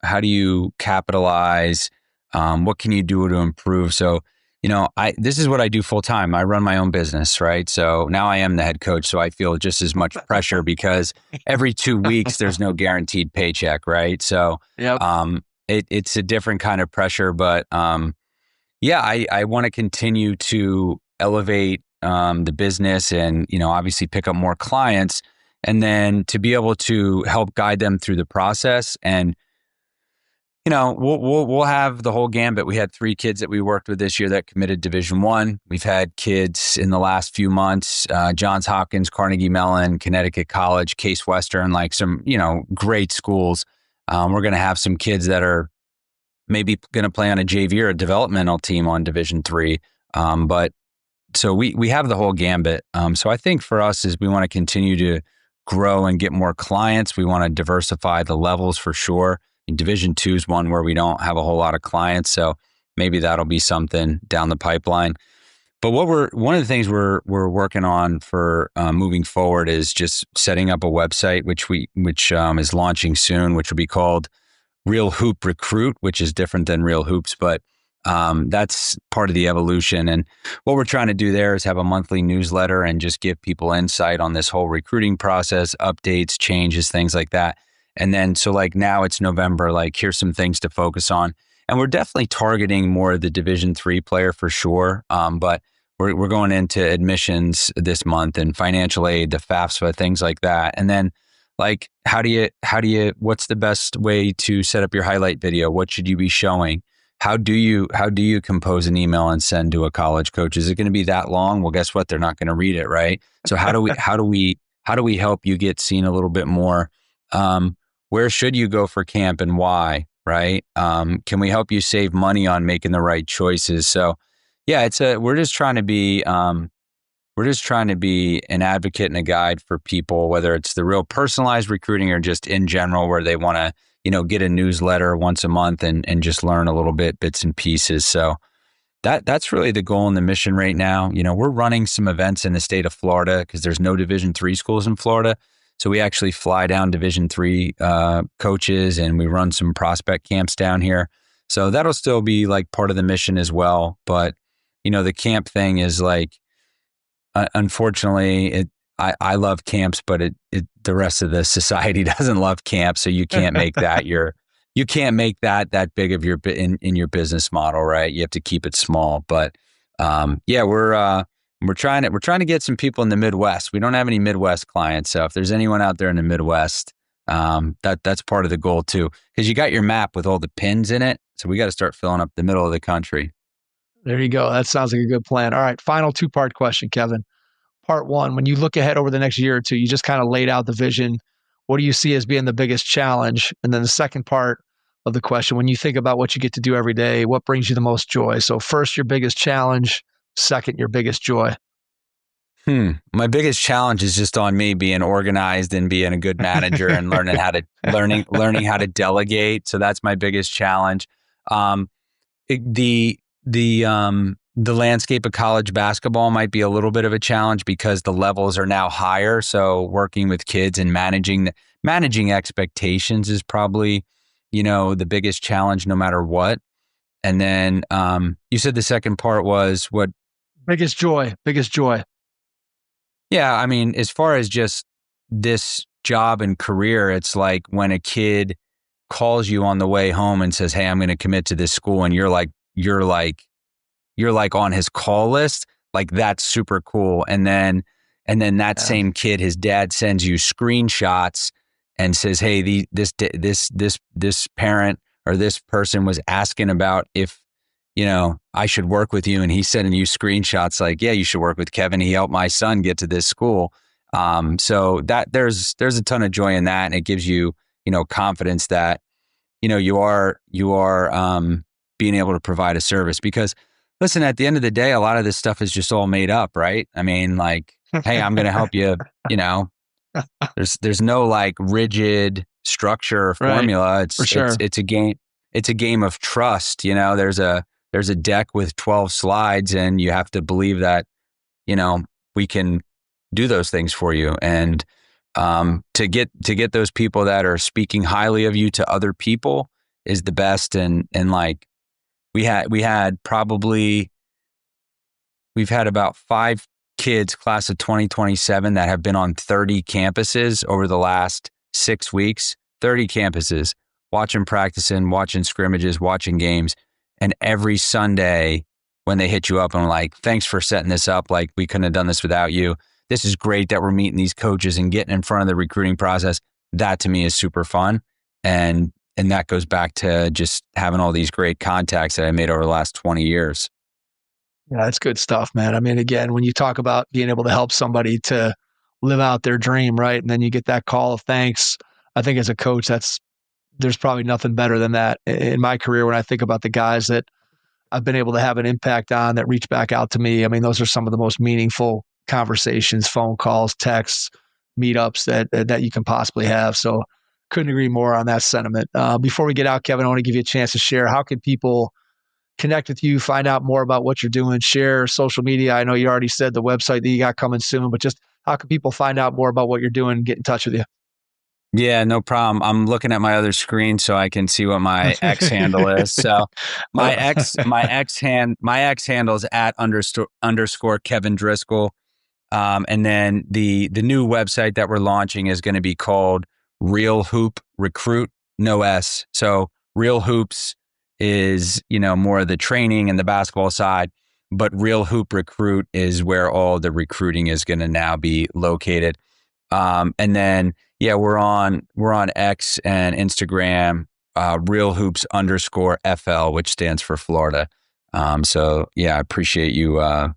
capitalize? What can you do to improve? So this is what I do full time. I run my own business, right? So now I am the head coach. So I feel just as much pressure because every 2 weeks there's no guaranteed paycheck, right? So Yep. it's a different kind of pressure, but I want to continue to elevate the business and, obviously pick up more clients and then to be able to help guide them through the process. And we'll have the whole gambit. We had 3 kids that we worked with this year that committed Division I. We've had kids in the last few months, Johns Hopkins, Carnegie Mellon, Connecticut College, Case Western, like some, great schools. We're going to have some kids that are maybe going to play on a JV or a developmental team on Division III. But so we have the whole gambit. So I think for us is we want to continue to grow and get more clients. We want to diversify the levels for sure. Division II is one where we don't have a whole lot of clients, so maybe that'll be something down the pipeline. But one of the things we're working on for moving forward is just setting up a website, which is launching soon, which will be called Real Hoop Recruit, which is different than Real Hoops, but that's part of the evolution. And what we're trying to do there is have a monthly newsletter and just give people insight on this whole recruiting process, updates, changes, things like that. And then, so like now it's November, like here's some things to focus on. And we're definitely targeting more of the Division III player for sure. But we're going into admissions this month and financial aid, the FAFSA, things like that. And then like, what's the best way to set up your highlight video? What should you be showing? How do you compose an email and send to a college coach? Is it going to be that long? Well, guess what? They're not going to read it, right? So how do we help you get seen a little bit more? Where should you go for camp and why, right? Can we help you save money on making the right choices? So yeah, we're just trying to be an advocate and a guide for people, whether it's the real personalized recruiting or just in general where they want to, get a newsletter once a month and just learn a little bits and pieces. So that's really the goal and the mission right now. We're running some events in the state of Florida because there's no Division III schools in Florida. So we actually fly down Division III coaches and we run some prospect camps down here. So that'll still be like part of the mission as well. But, the camp thing is like, unfortunately, I love camps, but the rest of the society doesn't love camps. So you can't make that you can't make that big of in your business model, right? You have to keep it small. But we're trying to get some people in the Midwest. We don't have any Midwest clients. So if there's anyone out there in the Midwest, that's part of the goal too. Because you got your map with all the pins in it. So we got to start filling up the middle of the country. There you go. That sounds like a good plan. All right. Final 2-part question, Kevin. Part 1, when you look ahead over the next year or two, you just kind of laid out the vision. What do you see as being the biggest challenge? And then the second part of the question, when you think about what you get to do every day, what brings you the most joy? So first, your biggest challenge. Second, your biggest joy. My biggest challenge is just on me being organized and being a good manager and learning how to delegate. So that's my biggest challenge. The landscape of college basketball might be a little bit of a challenge because the levels are now higher. So working with kids and managing expectations is probably, the biggest challenge no matter what. And then you said the second part was what? Biggest joy. Yeah, I mean, as far as just this job and career, it's like when a kid calls you on the way home and says, "Hey, I'm going to commit to this school," and you're like on his call list. Like that's super cool. And then that same kid, his dad sends you screenshots and says, "Hey, this parent or this person was asking about if I should work with you," and he's sending you screenshots like, "Yeah, you should work with Kevin. He helped my son get to this school." So that there's a ton of joy in that, and it gives you confidence that you are being able to provide a service. Because listen, at the end of the day, a lot of this stuff is just all made up, right? I mean, like, hey, I'm going to help you. There's no like rigid structure or formula. Right, for sure. It's a game. It's a game of trust. There's a deck with 12 slides and you have to believe that, we can do those things for you. And to get those people that are speaking highly of you to other people is the best. And like we had probably we've had about 5 kids, class of 2027, that have been on 30 campuses over the last 6 weeks. 30 campuses, watching practicing, watching scrimmages, watching games. And every Sunday when they hit you up and like, thanks for setting this up. Like, we couldn't have done this without you. This is great that we're meeting these coaches and getting in front of the recruiting process. That to me is super fun. And that goes back to just having all these great contacts that I made over the last 20 years. Yeah, that's good stuff, man. I mean, again, when you talk about being able to help somebody to live out their dream, right? And then you get that call of thanks. I think as a coach, there's probably nothing better than that. In my career, when I think about the guys that I've been able to have an impact on that reach back out to me, I mean, those are some of the most meaningful conversations, phone calls, texts, meetups that you can possibly have. So couldn't agree more on that sentiment. Before we get out, Kevin, I want to give you a chance to share. How can people connect with you, find out more about what you're doing, share social media? I know you already said the website that you got coming soon, but just how can people find out more about what you're doing and get in touch with you? Yeah, no problem. I'm looking at my other screen so I can see what my X handle is. So my X handle is at underscore Kevin Driscoll. And then the new website that we're launching is going to be called Real Hoop Recruit, no S. So Real Hoops is, more of the training and the basketball side, but Real Hoop Recruit is where all the recruiting is going to now be located. And then, we're on X and Instagram, Real Hoops _FL, which stands for Florida. So I appreciate you,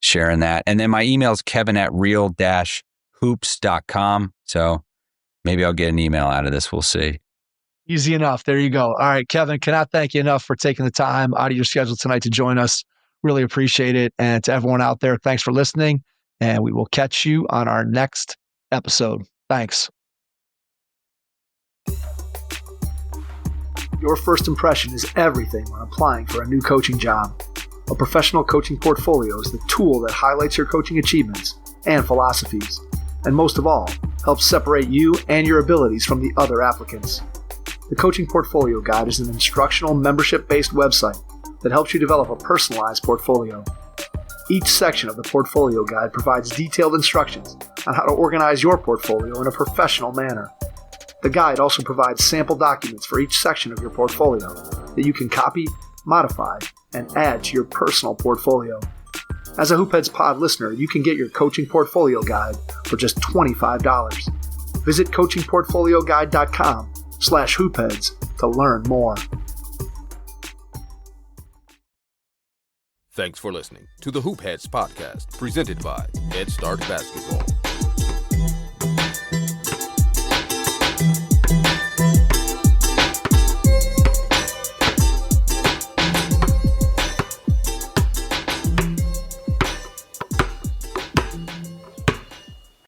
sharing that. And then my email is kevin@real-hoops.com. So maybe I'll get an email out of this. We'll see. Easy enough. There you go. All right, Kevin, cannot thank you enough for taking the time out of your schedule tonight to join us. Really appreciate it. And to everyone out there, thanks for listening. And we will catch you on our next episode. Thanks. Your first impression is everything when applying for a new coaching job. A professional coaching portfolio is the tool that highlights your coaching achievements and philosophies, and most of all, helps separate you and your abilities from the other applicants. The Coaching Portfolio Guide is an instructional, membership-based website that helps you develop a personalized portfolio. Each section of the Portfolio Guide provides detailed instructions on how to organize your portfolio in a professional manner. The guide also provides sample documents for each section of your portfolio that you can copy, modify, and add to your personal portfolio. As a Hoopheads Pod listener, you can get your Coaching Portfolio Guide for just $25. Visit coachingportfolioguide.com/hoopheads to learn more. Thanks for listening to the Hoop Heads podcast, presented by Head Start Basketball.